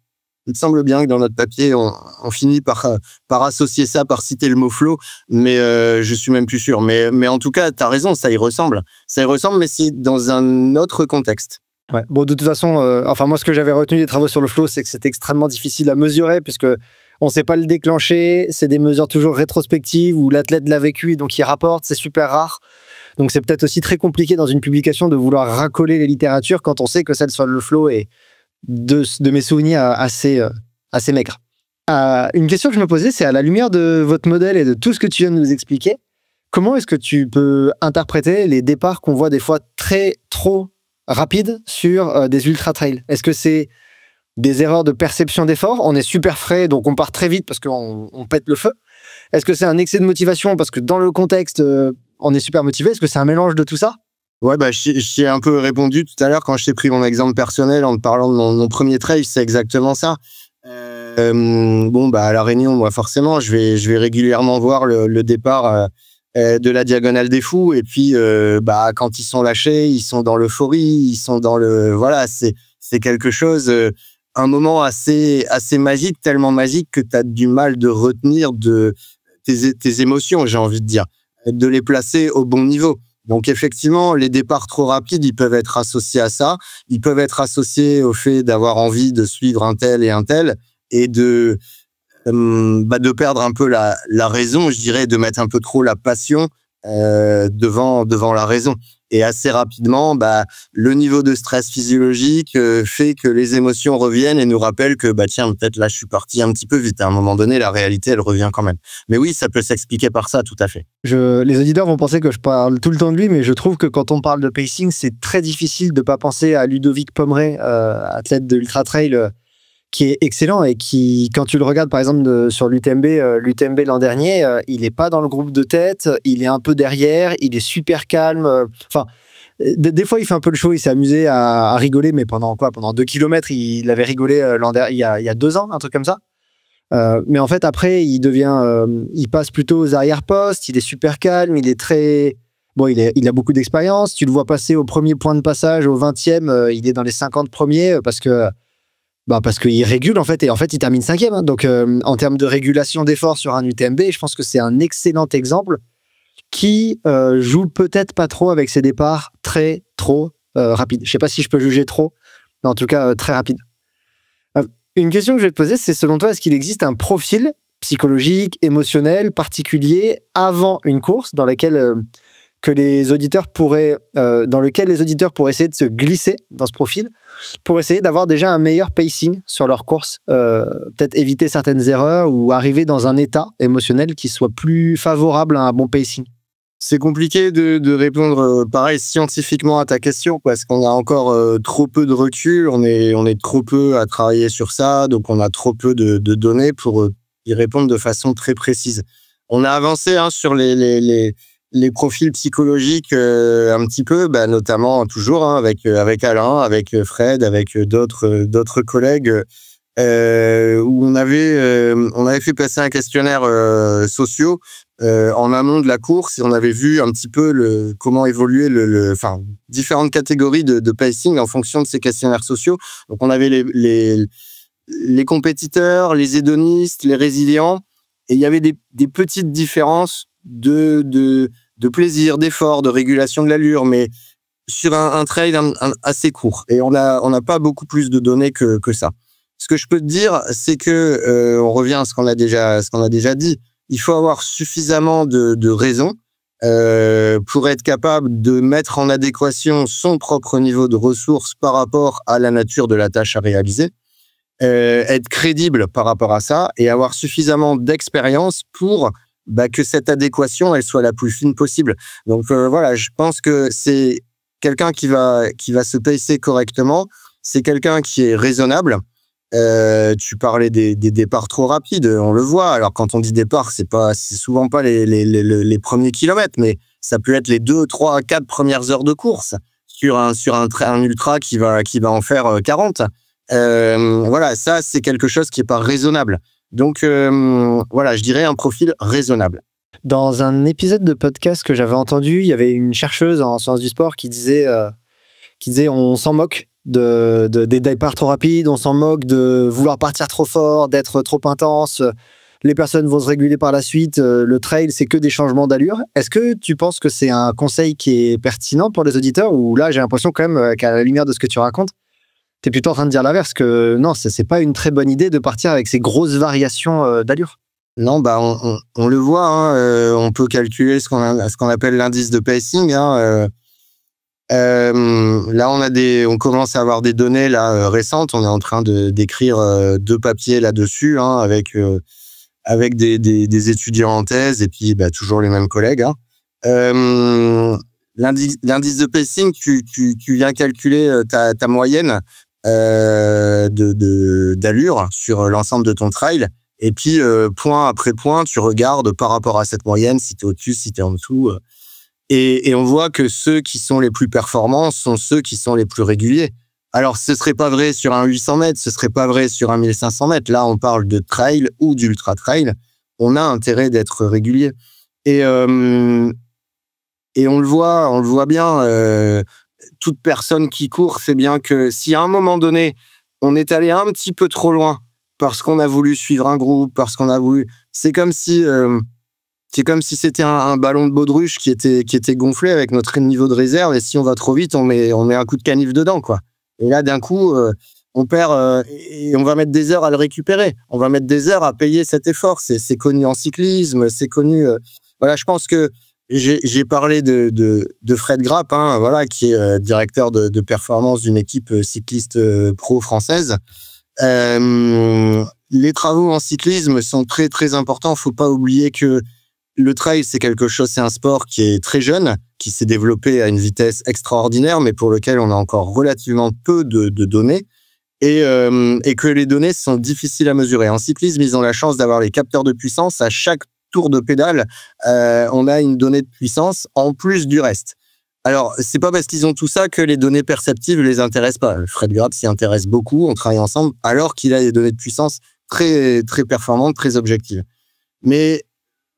il me semble bien que dans notre papier, on finit par associer ça, par citer le mot flow, mais je suis même plus sûr. Mais en tout cas, tu as raison, ça y ressemble. Ça y ressemble, mais c'est dans un autre contexte. Ouais. Bon, de toute façon, moi, ce que j'avais retenu des travaux sur le flow, c'est que c'est extrêmement difficile à mesurer, puisque on ne sait pas le déclencher. C'est des mesures toujours rétrospectives où l'athlète l'a vécu, donc il rapporte, c'est super rare. Donc c'est peut-être aussi très compliqué dans une publication de vouloir racoler les littératures quand on sait que celle sur le flow est de mes souvenirs assez maigres. Une question que je me posais, c'est à la lumière de votre modèle et de tout ce que tu viens de nous expliquer, comment est-ce que tu peux interpréter les départs qu'on voit des fois trop rapides sur des ultra-trails? Est-ce que c'est des erreurs de perception d'effort? On est super frais, donc on part très vite parce qu'on pète le feu. Est-ce que c'est un excès de motivation parce que dans le contexte, on est super motivé? Est-ce que c'est un mélange de tout ça? Ouais, j'y ai un peu répondu tout à l'heure quand je t'ai pris mon exemple personnel en te parlant de mon premier trail, c'est exactement ça. À La Réunion, moi, forcément, je vais régulièrement voir le départ de la Diagonale des Fous, et puis quand ils sont lâchés, ils sont dans l'euphorie, ils sont dans voilà, c'est quelque chose, un moment assez magique, tellement magique que tu as du mal de retenir tes émotions, j'ai envie de dire, de les placer au bon niveau. Donc effectivement, les départs trop rapides, ils peuvent être associés à ça. Ils peuvent être associés au fait d'avoir envie de suivre un tel et de perdre un peu la raison, je dirais, de mettre un peu trop la passion devant la raison. Et assez rapidement, le niveau de stress physiologique fait que les émotions reviennent et nous rappellent que tiens, peut-être là je suis parti un petit peu vite. À un moment donné, la réalité elle revient quand même. Mais oui, ça peut s'expliquer par ça, tout à fait. Les auditeurs vont penser que je parle tout le temps de lui, mais je trouve que quand on parle de pacing, c'est très difficile de pas penser à Ludovic Pommeret, athlète de Ultra Trail, qui est excellent et qui, quand tu le regardes par exemple sur l'UTMB l'an dernier, il n'est pas dans le groupe de tête, il est un peu derrière, il est super calme. Des fois il fait un peu le show, il s'est amusé à rigoler, mais pendant 2 kilomètres, il avait rigolé il y a 2 ans, un truc comme ça. Mais en fait après il passe plutôt aux arrière-postes, il est super calme, il est très... Bon, il a beaucoup d'expérience, tu le vois passer au premier point de passage, au 20e, il est dans les 50 premiers parce qu'il régule en fait, et en fait il termine 5e, hein. Donc en termes de régulation d'effort sur un UTMB, je pense que c'est un excellent exemple qui joue peut-être pas trop avec ses départs trop rapides. Je sais pas si je peux juger trop, mais en tout cas très rapide. Une question que je vais te poser, c'est selon toi, est-ce qu'il existe un profil psychologique, émotionnel, particulier avant une course dans lequel les auditeurs pourraient essayer de se glisser dans ce profil pour essayer d'avoir déjà un meilleur pacing sur leur course, peut-être éviter certaines erreurs ou arriver dans un état émotionnel qui soit plus favorable à un bon pacing? C'est compliqué de répondre pareil scientifiquement à ta question parce qu'on a encore trop peu de recul, on est trop peu à travailler sur ça, donc on a trop peu de données pour y répondre de façon très précise. On a avancé sur les profils psychologiques un petit peu, notamment toujours avec Alain, avec Fred, avec d'autres collègues où on avait fait passer un questionnaire sociaux en amont de la course et on avait vu un petit peu comment évoluer différentes catégories de pacing en fonction de ces questionnaires sociaux. Donc on avait les compétiteurs, les hédonistes, les résilients, et il y avait des petites différences de plaisir, d'effort, de régulation de l'allure, mais sur un trail assez court. Et on n'a pas beaucoup plus de données que ça. Ce que je peux te dire, c'est que on revient à ce qu'on a déjà dit. Il faut avoir suffisamment de raisons pour être capable de mettre en adéquation son propre niveau de ressources par rapport à la nature de la tâche à réaliser. Être crédible par rapport à ça et avoir suffisamment d'expérience pour que cette adéquation elle soit la plus fine possible. Donc voilà, je pense que c'est quelqu'un qui va se pacer correctement, c'est quelqu'un qui est raisonnable. Tu parlais des départs trop rapides, on le voit. Alors quand on dit départ, c'est souvent pas les premiers kilomètres, mais ça peut être les 2, 3, 4 premières heures de course sur un ultra qui va en faire 40. Voilà, ça c'est quelque chose qui est pas raisonnable. Donc voilà, je dirais un profil raisonnable. Dans un épisode de podcast que j'avais entendu, il y avait une chercheuse en sciences du sport qui disait on s'en moque des départs trop rapides, on s'en moque de vouloir partir trop fort, d'être trop intense. Les personnes vont se réguler par la suite. Le trail, c'est que des changements d'allure. Est-ce que tu penses que c'est un conseil qui est pertinent pour les auditeurs ou là, j'ai l'impression quand même qu'à la lumière de ce que tu racontes, tu es plutôt en train de dire l'inverse, que non, c'est pas une très bonne idée de partir avec ces grosses variations d'allure? Non, on le voit, on peut calculer ce qu'on appelle l'indice de pacing. Là, on commence à avoir des données récentes. On est en train d'écrire 2 papiers là-dessus, avec des étudiants en thèse et puis toujours les mêmes collègues. L'indice de pacing, tu viens calculer ta moyenne d'allure sur l'ensemble de ton trail. Et puis, point après point, tu regardes par rapport à cette moyenne, si tu es au-dessus, si tu es en dessous. Et on voit que ceux qui sont les plus performants sont ceux qui sont les plus réguliers. Alors, ce serait pas vrai sur un 800 mètres, ce serait pas vrai sur un 1500 mètres. Là, on parle de trail ou d'ultra-trail. On a intérêt d'être régulier. Et on le voit bien, toute personne qui court sait bien que si à un moment donné, on est allé un petit peu trop loin parce qu'on a voulu suivre un groupe, parce qu'on a voulu... C'est comme si c'était un ballon de baudruche qui était gonflé avec notre niveau de réserve et si on va trop vite, on met un coup de canif dedans, quoi. Et là, d'un coup, on perd et on va mettre des heures à le récupérer. On va mettre des heures à payer cet effort. C'est connu en cyclisme, c'est connu... Voilà, je pense que j'ai parlé de Fred Grapp, voilà, qui est directeur de performance d'une équipe cycliste pro française. Les travaux en cyclisme sont très, très importants. Faut pas oublier que le trail, c'est un sport qui est très jeune, qui s'est développé à une vitesse extraordinaire, mais pour lequel on a encore relativement peu de données et que les données sont difficiles à mesurer. En cyclisme, ils ont la chance d'avoir les capteurs de puissance. À chaque tour de pédale, on a une donnée de puissance en plus du reste. Alors, c'est pas parce qu'ils ont tout ça que les données perceptives les intéressent pas. Fred Grapp s'y intéresse beaucoup, on travaille ensemble, alors qu'il a des données de puissance très, très performantes, très objectives. Mais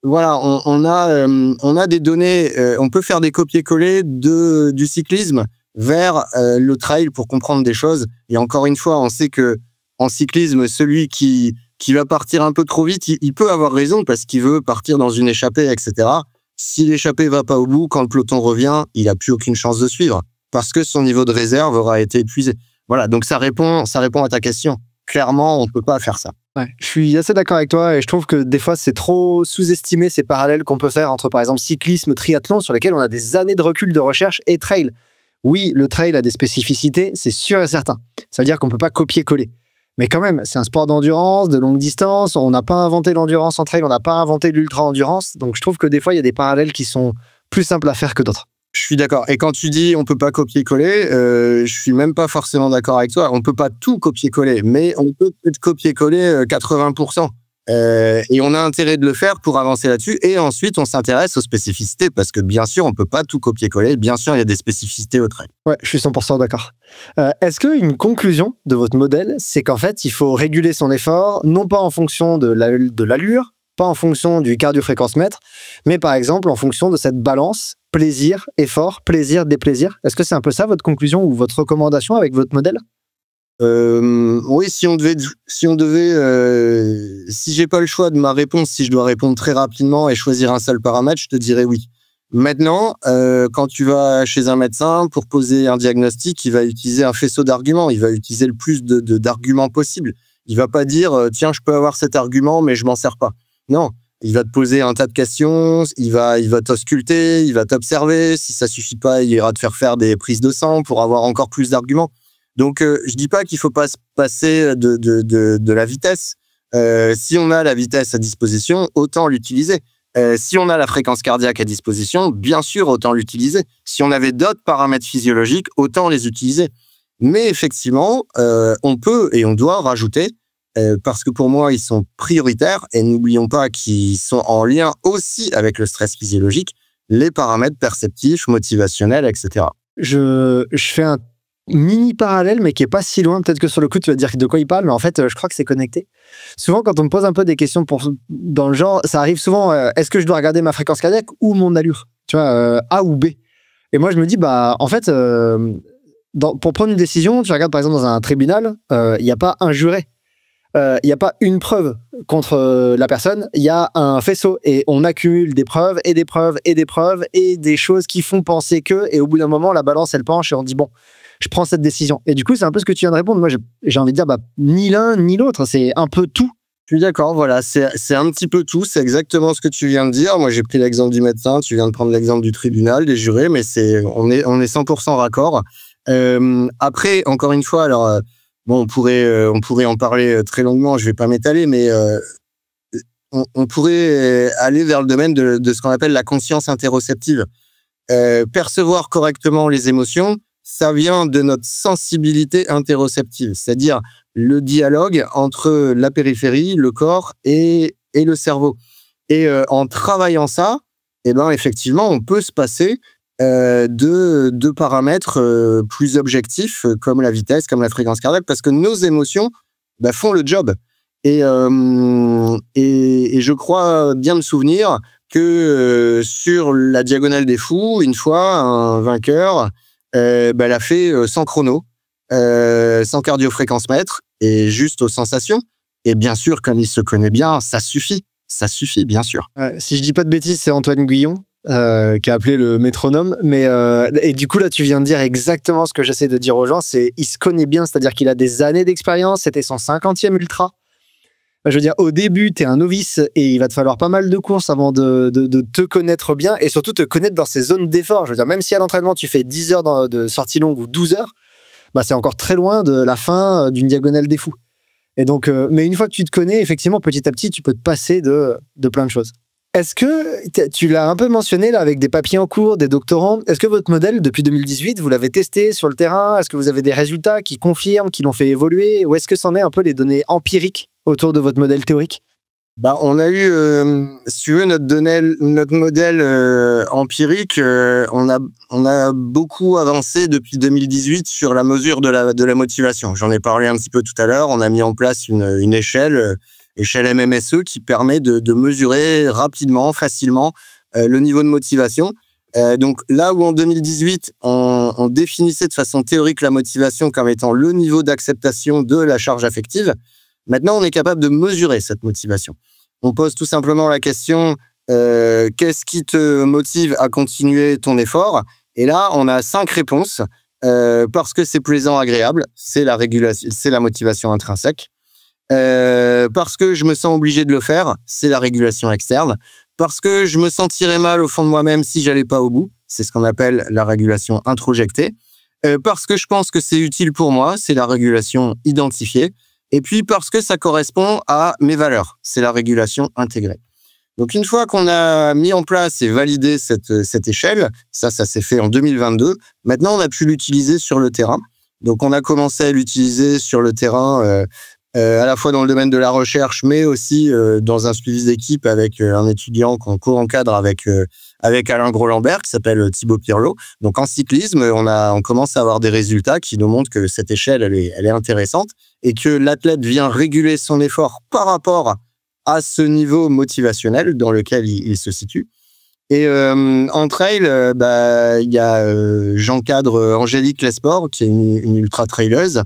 voilà, on a des données, on peut faire des copier-coller du cyclisme vers le trail pour comprendre des choses. Et encore une fois, on sait que en cyclisme, celui qui va partir un peu trop vite, il peut avoir raison parce qu'il veut partir dans une échappée, etc. Si l'échappée va pas au bout, quand le peloton revient, il a plus aucune chance de suivre parce que son niveau de réserve aura été épuisé. Voilà, donc ça répond à ta question. Clairement, on peut pas faire ça. Ouais, je suis assez d'accord avec toi et je trouve que des fois, c'est trop sous-estimé ces parallèles qu'on peut faire entre, par exemple, cyclisme, triathlon, sur lesquels on a des années de recul de recherche, et trail. Oui, le trail a des spécificités, c'est sûr et certain. Ça veut dire qu'on peut pas copier-coller. Mais quand même, c'est un sport d'endurance, de longue distance. On n'a pas inventé l'endurance en trail, on n'a pas inventé l'ultra-endurance. Donc je trouve que des fois, il y a des parallèles qui sont plus simples à faire que d'autres. Je suis d'accord. Et quand tu dis on peut pas copier-coller, je suis même pas forcément d'accord avec toi. On peut pas tout copier-coller, mais on peut peut-être copier-coller 80%. Et on a intérêt de le faire pour avancer là-dessus. Et ensuite, on s'intéresse aux spécificités parce que bien sûr, on peut pas tout copier-coller. Bien sûr, il y a des spécificités au trail. Ouais, je suis 100% d'accord. Est-ce qu'une conclusion de votre modèle, c'est qu'en fait, il faut réguler son effort, non pas en fonction de l'allure, pas en fonction du cardio-fréquence-mètre, mais par exemple en fonction de cette balance plaisir, effort, plaisir, déplaisir. Est-ce que c'est un peu ça votre conclusion ou votre recommandation avec votre modèle? Oui, si j'ai pas le choix de ma réponse, si je dois répondre très rapidement et choisir un seul paramètre, je te dirais oui. Maintenant, quand tu vas chez un médecin pour poser un diagnostic, il va utiliser un faisceau d'arguments. Il va utiliser le plus d'arguments possible. Il va pas dire tiens, je peux avoir cet argument, mais je m'en sers pas. Non, il va te poser un tas de questions. Il va t'ausculter, il va t'observer. Si ça suffit pas, il ira te faire des prises de sang pour avoir encore plus d'arguments. Donc, je dis pas qu'il faut pas se passer de la vitesse. Si on a la vitesse à disposition, autant l'utiliser. Si on a la fréquence cardiaque à disposition, bien sûr, autant l'utiliser. Si on avait d'autres paramètres physiologiques, autant les utiliser. Mais effectivement, on peut et on doit rajouter, parce que pour moi, ils sont prioritaires, et n'oublions pas qu'ils sont en lien aussi avec le stress physiologique, les paramètres perceptifs, motivationnels, etc. Je fais un mini parallèle, mais qui est pas si loin. Peut-être que sur le coup, tu vas dire de quoi il parle, mais en fait, je crois que c'est connecté. Souvent, quand on me pose un peu des questions dans le genre, ça arrive souvent, est-ce que je dois regarder ma fréquence cardiaque ou mon allure? Tu vois, A ou B. Et moi, je me dis, bah, en fait, pour prendre une décision, tu regardes par exemple dans un tribunal, il n'y a pas un juré. Il n'y a pas une preuve contre la personne, il y a un faisceau et on accumule des preuves et des preuves et des preuves et des choses qui font penser que, et au bout d'un moment, la balance, elle penche et on dit, bon, je prends cette décision. Et du coup, c'est un peu ce que tu viens de répondre. Moi, j'ai envie de dire, bah, ni l'un ni l'autre, c'est un peu tout. Je suis d'accord, voilà, c'est un petit peu tout, c'est exactement ce que tu viens de dire. Moi, j'ai pris l'exemple du médecin, tu viens de prendre l'exemple du tribunal, des jurés, mais on est 100% raccord. Après, encore une fois, alors, bon, on pourrait en parler très longuement, je vais pas m'étaler, mais on pourrait aller vers le domaine de ce qu'on appelle la conscience interoceptive. Percevoir correctement les émotions, ça vient de notre sensibilité interoceptive, c'est-à-dire le dialogue entre la périphérie, le corps et le cerveau. Et en travaillant ça, eh ben effectivement, on peut se passer de paramètres plus objectifs comme la vitesse, comme la fréquence cardiaque, parce que nos émotions font le job. Et je crois bien me souvenir que sur la Diagonale des Fous, une fois, un vainqueur l'a fait sans chrono, sans cardio-fréquence-mètre et juste aux sensations. Et bien sûr, comme il se connaît bien, ça suffit, bien sûr. Si je dis pas de bêtises, c'est Antoine Guillon qui a appelé le métronome. Et du coup, là, tu viens de dire exactement ce que j'essaie de dire aux gens, c'est il se connaît bien, c'est-à-dire qu'il a des années d'expérience, c'était son 50e ultra. Je veux dire, au début, tu es un novice et il va te falloir pas mal de courses avant de te connaître bien et surtout te connaître dans ces zones d'effort. Je veux dire, même si à l'entraînement, tu fais 10 heures de sortie longue ou 12 heures, c'est encore très loin de la fin d'une Diagonale des Fous. Et donc, mais une fois que tu te connais, effectivement, petit à petit, tu peux te passer de plein de choses. Est-ce que, tu l'as un peu mentionné là, avec des papiers en cours, des doctorants, est-ce que votre modèle, depuis 2018, vous l'avez testé sur le terrain? Est-ce que vous avez des résultats qui confirment, qui l'ont fait évoluer? Ou est-ce que c'en est un peu les données empiriques autour de votre modèle théorique? On a eu, si tu veux, notre modèle empirique, on a beaucoup avancé depuis 2018 sur la mesure de la motivation. J'en ai parlé un petit peu tout à l'heure. On a mis en place une échelle MMSE qui permet de mesurer rapidement, facilement le niveau de motivation. Donc là où en 2018, on définissait de façon théorique la motivation comme étant le niveau d'acceptation de la charge affective, maintenant on est capable de mesurer cette motivation. On pose tout simplement la question, Qu'est-ce qui te motive à continuer ton effort? Et là, on a 5 réponses. Parce que c'est plaisant, agréable, c'est la régulation, c'est la motivation intrinsèque. Parce que je me sens obligé de le faire, c'est la régulation externe. Parce que je me sentirais mal au fond de moi-même si j'allais pas au bout, c'est ce qu'on appelle la régulation introjectée. Parce que je pense que c'est utile pour moi, c'est la régulation identifiée. Et puis parce que ça correspond à mes valeurs, c'est la régulation intégrée. Donc une fois qu'on a mis en place et validé cette échelle, ça s'est fait en 2022, maintenant on a pu l'utiliser sur le terrain. Donc on a commencé à l'utiliser sur le terrain à la fois dans le domaine de la recherche, mais aussi dans un suivi d'équipe avec un étudiant qu'on co-encadre avec Alain Gros-Lambert, qui s'appelle Thibaut Pirlot. Donc en cyclisme, on commence à avoir des résultats qui nous montrent que cette échelle, elle est intéressante et que l'athlète vient réguler son effort par rapport à ce niveau motivationnel dans lequel il se situe. Et en trail, il y a j'encadre Angélique Lesport, qui est une ultra-traileuse,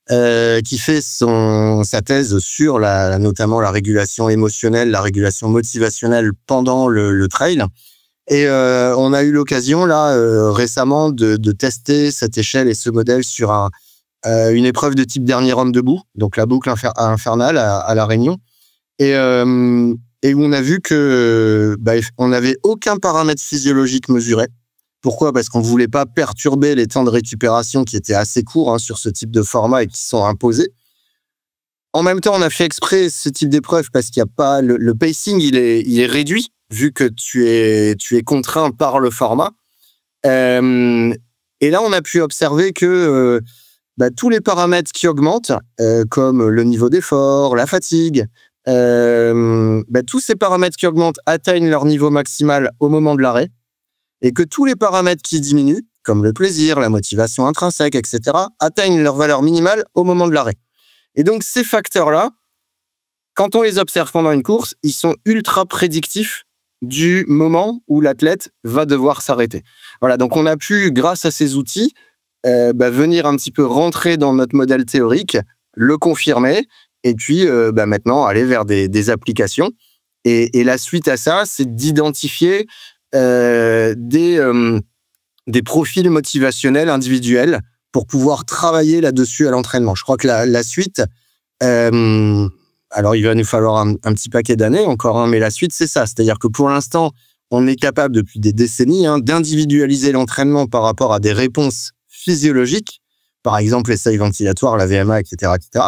qui fait sa thèse sur notamment la régulation émotionnelle, la régulation motivationnelle pendant le trail. Et on a eu l'occasion là récemment de tester cette échelle et ce modèle sur une épreuve de type dernier homme debout, donc la boucle infernale à La Réunion. Et où on a vu que on n'avait aucun paramètre physiologique mesuré. Pourquoi? Parce qu'on voulait pas perturber les temps de récupération qui étaient assez courts sur ce type de format et qui sont imposés. En même temps, on a fait exprès ce type d'épreuve parce qu'il y a pas le pacing, il est réduit vu que tu es contraint par le format. Et là, on a pu observer que tous les paramètres qui augmentent, comme le niveau d'effort, la fatigue, tous ces paramètres qui augmentent atteignent leur niveau maximal au moment de l'arrêt, et que tous les paramètres qui diminuent, comme le plaisir, la motivation intrinsèque, etc., atteignent leur valeur minimale au moment de l'arrêt. Et donc ces facteurs-là, quand on les observe pendant une course, ils sont ultra prédictifs du moment où l'athlète va devoir s'arrêter. Voilà, donc on a pu, grâce à ces outils, venir un petit peu rentrer dans notre modèle théorique, le confirmer, et puis maintenant aller vers des applications. Et la suite à ça, c'est d'identifier des profils motivationnels individuels pour pouvoir travailler là-dessus à l'entraînement. Je crois que la suite, alors il va nous falloir un petit paquet d'années encore, mais la suite c'est ça. C'est-à-dire que pour l'instant, on est capable depuis des décennies d'individualiser l'entraînement par rapport à des réponses physiologiques, par exemple les seuils ventilatoires, la VMA, etc., etc.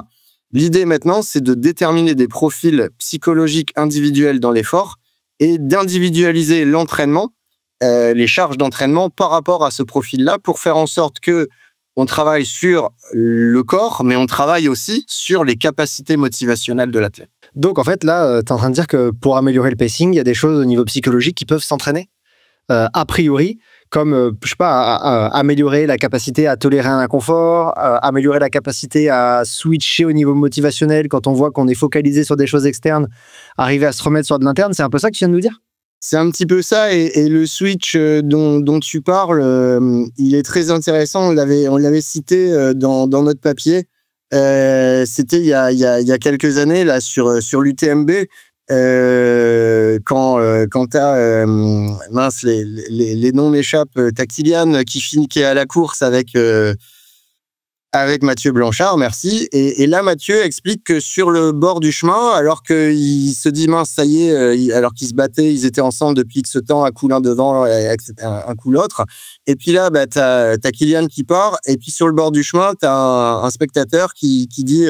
L'idée maintenant, c'est de déterminer des profils psychologiques individuels dans l'effort et d'individualiser l'entraînement, les charges d'entraînement par rapport à ce profil-là pour faire en sorte que on travaille sur le corps, mais on travaille aussi sur les capacités motivationnelles de l'athlète. Donc en fait, là, tu es en train de dire que pour améliorer le pacing, il y a des choses au niveau psychologique qui peuvent s'entraîner a priori, comme, je sais pas, améliorer la capacité à tolérer un inconfort, améliorer la capacité à switcher au niveau motivationnel quand on voit qu'on est focalisé sur des choses externes, arriver à se remettre sur de l'interne. C'est un peu ça que tu viens de nous dire? C'est un petit peu ça, et le switch dont tu parles, il est très intéressant. On l'avait cité dans notre papier. C'était il y a quelques années là sur l'UTMB. Quand t'as mince, les noms m'échappent, t'as Kylian qui est à la course avec Mathieu Blanchard, merci. Et là, Mathieu explique que sur le bord du chemin, alors qu'il se dit mince, ça y est, alors qu'ils se battaient, ils étaient ensemble depuis X temps, un coup l'un devant, un coup l'autre. Et puis là, t'as Kylian qui part, et puis sur le bord du chemin, t'as un spectateur qui dit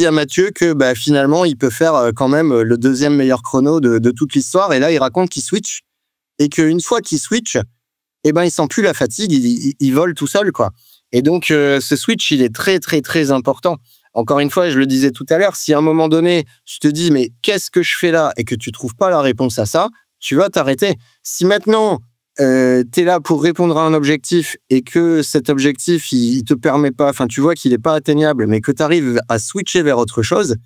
à Mathieu que finalement, il peut faire quand même le deuxième meilleur chrono de toute l'histoire. Et là, il raconte qu'il switch, et qu'une fois qu'il switch, il sent plus la fatigue, il vole tout seul, quoi. Et donc, ce switch, il est très, très, très important. Encore une fois, je le disais tout à l'heure, si à un moment donné, tu te dis, mais qu'est-ce que je fais là? Et que tu trouves pas la réponse à ça, tu vas t'arrêter. Si maintenant, tu es là pour répondre à un objectif et que cet objectif, il te permet pas, enfin, tu vois qu'il est pas atteignable, mais que tu arrives à switcher vers autre chose,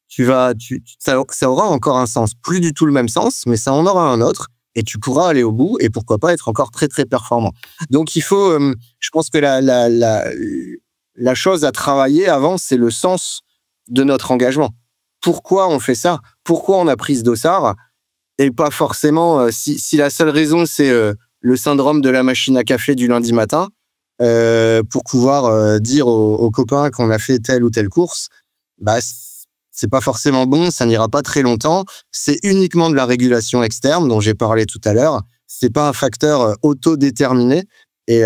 ça aura encore un sens. Plus du tout le même sens, mais ça en aura un autre. Et tu pourras aller au bout et pourquoi pas être encore très, très performant. Donc, il faut, je pense que la chose à travailler avant, c'est le sens de notre engagement. Pourquoi on fait ça? Pourquoi on a pris ce dossard? Et pas forcément, si la seule raison, c'est le syndrome de la machine à café du lundi matin, pour pouvoir dire aux copains qu'on a fait telle ou telle course, bah, c'est pas forcément bon, ça n'ira pas très longtemps. C'est uniquement de la régulation externe dont j'ai parlé tout à l'heure. C'est pas un facteur autodéterminé et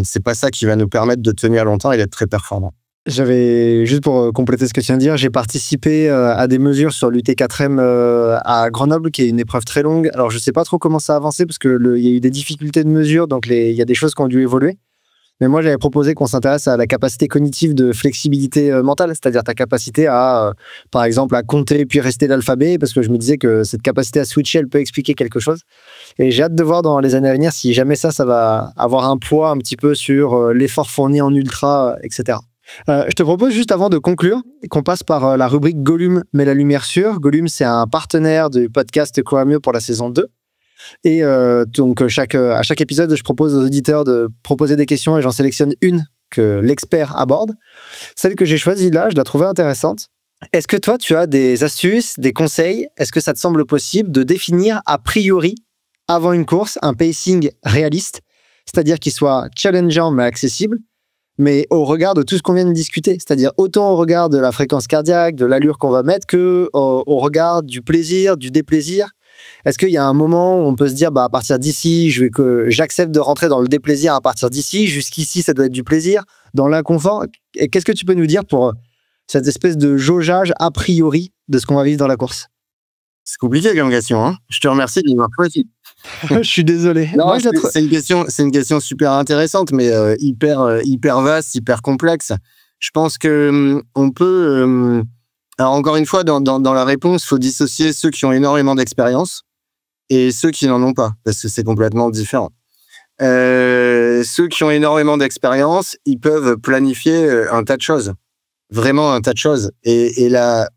c'est pas ça qui va nous permettre de tenir longtemps et d'être très performant. J'avais, juste pour compléter ce que tu viens de dire, j'ai participé à des mesures sur l'UT4M à Grenoble, qui est une épreuve très longue. Alors, je sais pas trop comment ça a avancé parce que il y a eu des difficultés de mesure, donc il y a des choses qui ont dû évoluer. Mais moi, j'avais proposé qu'on s'intéresse à la capacité cognitive de flexibilité mentale, c'est-à-dire ta capacité à, par exemple, à compter puis rester l'alphabet, parce que je me disais que cette capacité à switcher, elle peut expliquer quelque chose. Et j'ai hâte de voir dans les années à venir si jamais ça va avoir un poids un petit peu sur l'effort fourni en ultra, etc. Je te propose juste avant de conclure qu'on passe par la rubrique Gollum met la lumière sur. Gollum, c'est un partenaire du podcast Quoi mieux pour la saison 2. Et donc à chaque épisode, je propose aux auditeurs de proposer des questions et j'en sélectionne une que l'expert aborde. Celle que j'ai choisie là, je la trouvais intéressante. Est-ce que toi, tu as des astuces, des conseils? Est-ce que ça te semble possible de définir a priori, avant une course, un pacing réaliste, c'est-à-dire qu'il soit challengeant mais accessible, mais au regard de tout ce qu'on vient de discuter, c'est-à-dire autant au regard de la fréquence cardiaque, de l'allure qu'on va mettre, que au regard du plaisir, du déplaisir? Est-ce qu'il y a un moment où on peut se dire, bah, à partir d'ici, j'accepte de rentrer dans le déplaisir à partir d'ici, jusqu'ici, ça doit être du plaisir, dans l'inconfort? Et qu'est-ce que tu peux nous dire pour cette espèce de jaugeage a priori de ce qu'on va vivre dans la course? C'est compliqué comme question, hein. Je te remercie de m'avoir choisi. Je suis désolé. Non, moi, c'est une question super intéressante, mais hyper vaste, hyper complexe. Je pense que on peut... alors encore une fois, dans la réponse, il faut dissocier ceux qui ont énormément d'expérience et ceux qui n'en ont pas, parce que c'est complètement différent. Ceux qui ont énormément d'expérience, ils peuvent planifier un tas de choses, vraiment un tas de choses. Et la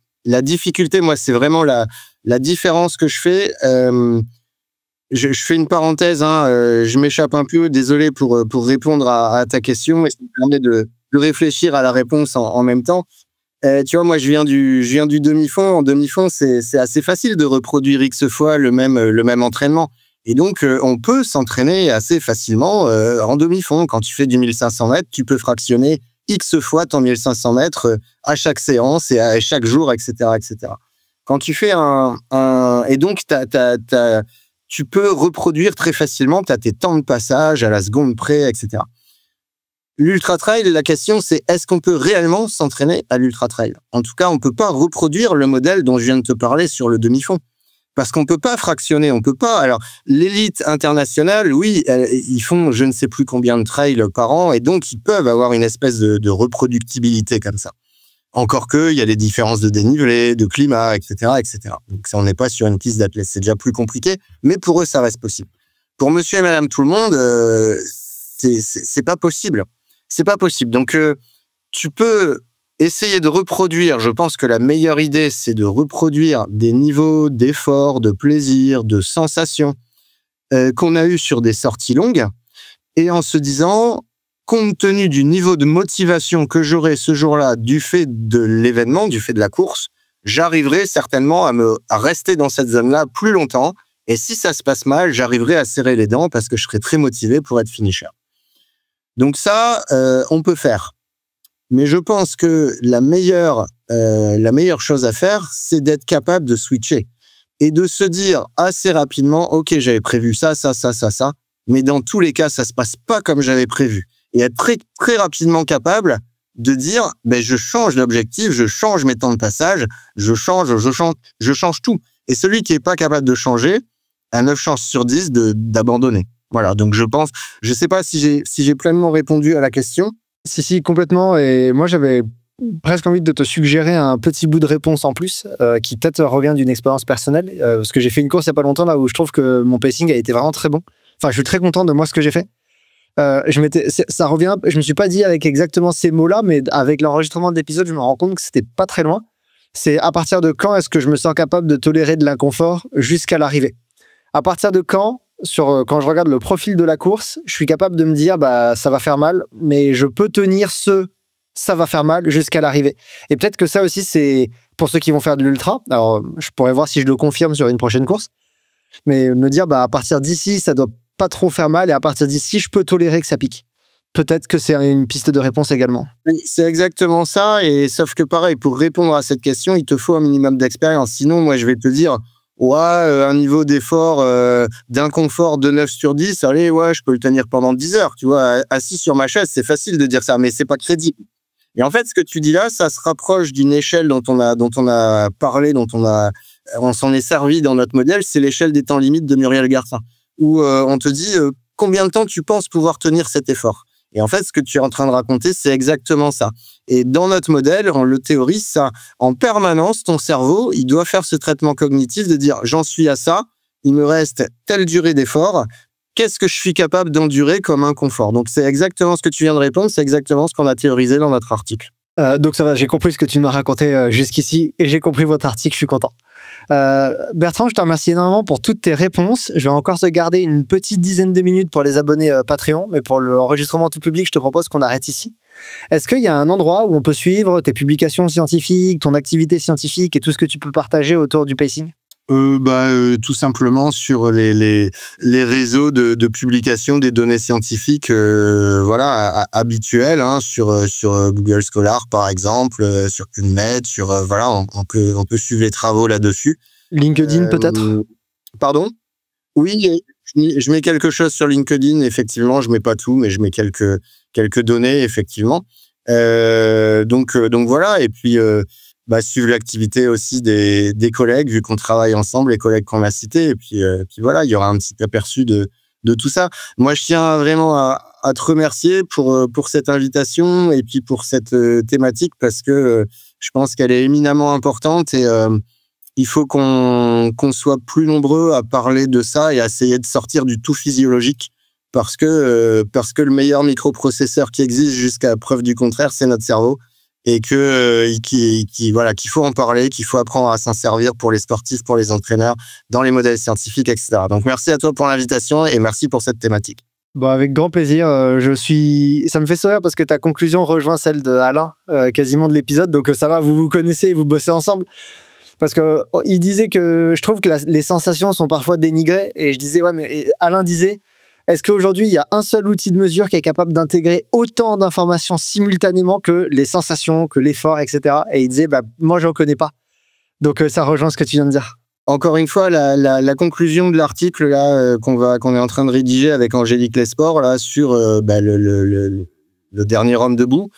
difficulté, moi, c'est vraiment la différence que je fais. Je fais une parenthèse, hein, je m'échappe un peu, désolé pour répondre à ta question, et ça me permet de réfléchir à la réponse en même temps. Tu vois, moi, je viens du demi-fond. En demi-fond, c'est assez facile de reproduire X fois le même entraînement. Et donc, on peut s'entraîner assez facilement en demi-fond. Quand tu fais du 1500 mètres, tu peux fractionner X fois ton 1500 mètres à chaque séance et à chaque jour, etc., etc. Quand tu fais et donc, tu peux reproduire très facilement, tu as tes temps de passage à la seconde près, etc. L'ultra trail, la question c'est est-ce qu'on peut réellement s'entraîner à l'ultra trail? En tout cas, on peut pas reproduire le modèle dont je viens de te parler sur le demi-fond. Parce qu'on peut pas fractionner, on peut pas. Alors, l'élite internationale, oui, ils font je ne sais plus combien de trails par an et donc ils peuvent avoir une espèce de reproductibilité comme ça. Encore que, il y a des différences de dénivelé, de climat, etc., etc. Donc, ça, on n'est pas sur une piste d'athlète, c'est déjà plus compliqué, mais pour eux, ça reste possible. Pour monsieur et madame tout le monde, c'est pas possible. C'est pas possible. Donc, tu peux essayer de reproduire. Je pense que la meilleure idée, c'est de reproduire des niveaux d'effort, de plaisir, de sensations qu'on a eu sur des sorties longues et en se disant, compte tenu du niveau de motivation que j'aurai ce jour-là du fait de l'événement, du fait de la course, j'arriverai certainement à rester dans cette zone-là plus longtemps. Et si ça se passe mal, j'arriverai à serrer les dents parce que je serai très motivé pour être finisher. Donc ça, on peut faire. Mais je pense que la meilleure chose à faire, c'est d'être capable de switcher et de se dire assez rapidement, OK, j'avais prévu ça, mais dans tous les cas, ça se passe pas comme j'avais prévu. Et être très, très rapidement capable de dire, ben, je change d'objectif, je change mes temps de passage, je change tout. Et celui qui est pas capable de changer, a 9 chances sur 10 d'abandonner. Voilà, donc je sais pas si j'ai pleinement répondu à la question. Si, complètement. Et moi, j'avais presque envie de te suggérer un petit bout de réponse en plus, qui peut-être revient d'une expérience personnelle, parce que j'ai fait une course il y a pas longtemps, là où je trouve que mon pacing a été vraiment très bon. Enfin, je suis très content de moi ce que j'ai fait. Ça revient, je me suis pas dit avec exactement ces mots-là, mais avec l'enregistrement de l'épisode, je me rends compte que c'était pas très loin. C'est à partir de quand est-ce que je me sens capable de tolérer de l'inconfort jusqu'à l'arrivée? À partir de quand je regarde le profil de la course, je suis capable de me dire, bah, ça va faire mal, mais je peux tenir ça va faire mal jusqu'à l'arrivée. Et peut-être que ça aussi, c'est pour ceux qui vont faire de l'ultra. Alors, je pourrais voir si je le confirme sur une prochaine course. mais me dire, à partir d'ici, ça doit pas trop faire mal, et à partir d'ici, je peux tolérer que ça pique. Peut-être que c'est une piste de réponse également. Oui, c'est exactement ça, et sauf que pareil, pour répondre à cette question, il te faut un minimum d'expérience. Sinon, moi, je vais te dire, un niveau d'effort, d'inconfort de 9 sur 10, allez, je peux le tenir pendant 10 heures, tu vois. Assis sur ma chaise, c'est facile de dire ça, mais c'est pas crédible. Et en fait, ce que tu dis là, ça se rapproche d'une échelle dont on a parlé, on s'en est servi dans notre modèle, c'est l'échelle des temps limites de Muriel Garcin, où on te dit combien de temps tu penses pouvoir tenir cet effort. Et en fait, ce que tu es en train de raconter, c'est exactement ça. Et dans notre modèle, on le théorise, ça, en permanence, ton cerveau, il doit faire ce traitement cognitif de dire, j'en suis à ça, il me reste telle durée d'effort, qu'est-ce que je suis capable d'endurer comme inconfort? Donc, c'est exactement ce que tu viens de répondre, c'est exactement ce qu'on a théorisé dans notre article. Donc ça va, j'ai compris ce que tu m'as raconté jusqu'ici, et j'ai compris votre article, je suis content. Bertrand, je te remercie énormément pour toutes tes réponses. Je vais encore te garder une petite dizaine de minutes pour les abonnés Patreon, mais pour l'enregistrement tout public, je te propose qu'on arrête ici. Est-ce qu'il y a un endroit où on peut suivre tes publications scientifiques, ton activité scientifique et tout ce que tu peux partager autour du pacing? Tout simplement sur les réseaux de publication des données scientifiques habituelles, sur Google Scholar par exemple, sur PubMed, on peut suivre les travaux là-dessus. LinkedIn peut-être? Pardon? Oui, je mets quelque chose sur LinkedIn, effectivement, je mets pas tout, mais je mets quelques données, effectivement. Donc voilà, et puis suivre l'activité aussi des collègues, vu qu'on travaille ensemble, les collègues qu'on a cités. Et puis voilà, il y aura un petit aperçu de tout ça. Moi, je tiens vraiment à te remercier pour cette invitation et puis pour cette thématique, parce que je pense qu'elle est éminemment importante, et il faut qu'on soit plus nombreux à parler de ça et à essayer de sortir du tout physiologique, parce que le meilleur microprocesseur qui existe jusqu'à preuve du contraire, c'est notre cerveau. Et qu'il faut en parler, qu'il faut apprendre à s'en servir pour les sportifs, pour les entraîneurs, dans les modèles scientifiques, etc. Donc, merci à toi pour l'invitation et merci pour cette thématique. Avec grand plaisir. Ça me fait sourire parce que ta conclusion rejoint celle de Alain, quasiment de l'épisode. Donc, ça va, vous vous connaissez, vous bossez ensemble. Parce que il disait que je trouve que les sensations sont parfois dénigrées. Et je disais, mais Alain disait, est-ce qu'aujourd'hui, il y a un seul outil de mesure qui est capable d'intégrer autant d'informations simultanément que les sensations, que l'effort, etc. Et il disait, moi, j'en connais pas. Donc, ça rejoint ce que tu viens de dire. Encore une fois, la conclusion de l'article là qu'on est en train de rédiger avec Angélique Lesport là sur le dernier homme debout,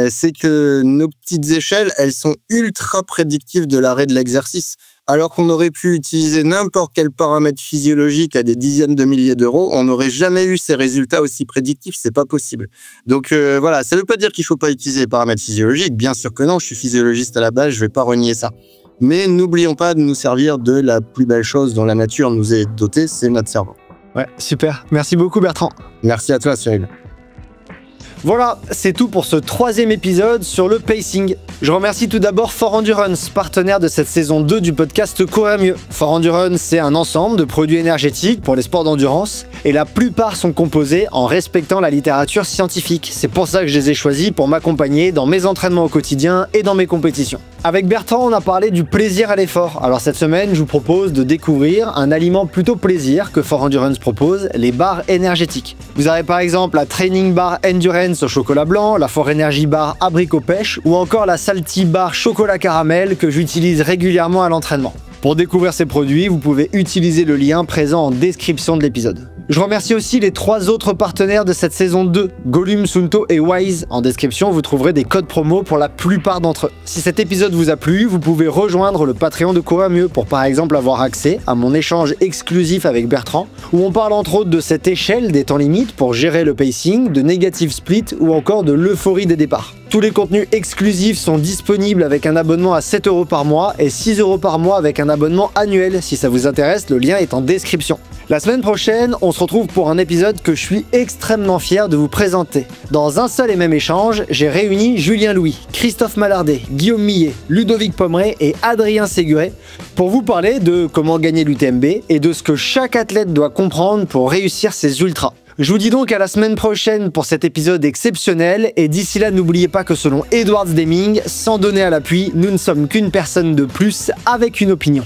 c'est que nos petites échelles, elles sont ultra prédictives de l'arrêt de l'exercice. Alors qu'on aurait pu utiliser n'importe quel paramètre physiologique à des dizaines de milliers d'euros, on n'aurait jamais eu ces résultats aussi prédictifs, c'est pas possible. Donc voilà, ça veut pas dire qu'il faut pas utiliser les paramètres physiologiques, bien sûr que non, je suis physiologiste à la base, je vais pas renier ça. Mais n'oublions pas de nous servir de la plus belle chose dont la nature nous est dotée, c'est notre cerveau. Ouais, super. Merci beaucoup Bertrand. Merci à toi Cyril. Voilà, c'est tout pour ce 3e épisode sur le pacing. Je remercie tout d'abord For Endurance, partenaire de cette saison 2 du podcast Courir Mieux. For Endurance, c'est un ensemble de produits énergétiques pour les sports d'endurance, et la plupart sont composés en respectant la littérature scientifique. C'est pour ça que je les ai choisis pour m'accompagner dans mes entraînements au quotidien et dans mes compétitions. Avec Bertrand, on a parlé du plaisir à l'effort. Alors cette semaine, je vous propose de découvrir un aliment plutôt plaisir que For Endurance propose, les barres énergétiques. Vous avez par exemple la Training Bar Endurance au chocolat blanc, la For Energy Bar abricot pêche ou encore la Salty Bar chocolat caramel que j'utilise régulièrement à l'entraînement. Pour découvrir ces produits, vous pouvez utiliser le lien présent en description de l'épisode. Je remercie aussi les 3 autres partenaires de cette saison 2, Gollum, Suunto et Wise. En description, vous trouverez des codes promo pour la plupart d'entre eux. Si cet épisode vous a plu, vous pouvez rejoindre le Patreon de Courir Mieux pour par exemple avoir accès à mon échange exclusif avec Bertrand, où on parle entre autres de cette échelle des temps limites pour gérer le pacing, de negative split ou encore de l'euphorie des départs. Tous les contenus exclusifs sont disponibles avec un abonnement à 7 € par mois et 6 € par mois avec un abonnement annuel. Si ça vous intéresse, le lien est en description. La semaine prochaine, on se retrouve pour un épisode que je suis extrêmement fier de vous présenter. Dans un seul et même échange, j'ai réuni Julien Louis, Christophe Mallardet, Guillaume Millet, Ludovic Pommeret et Adrien Séguré pour vous parler de comment gagner l'UTMB et de ce que chaque athlète doit comprendre pour réussir ses ultras. Je vous dis donc à la semaine prochaine pour cet épisode exceptionnel, et d'ici là n'oubliez pas que selon Edwards Deming, sans donner à l'appui, nous ne sommes qu'une personne de plus avec une opinion.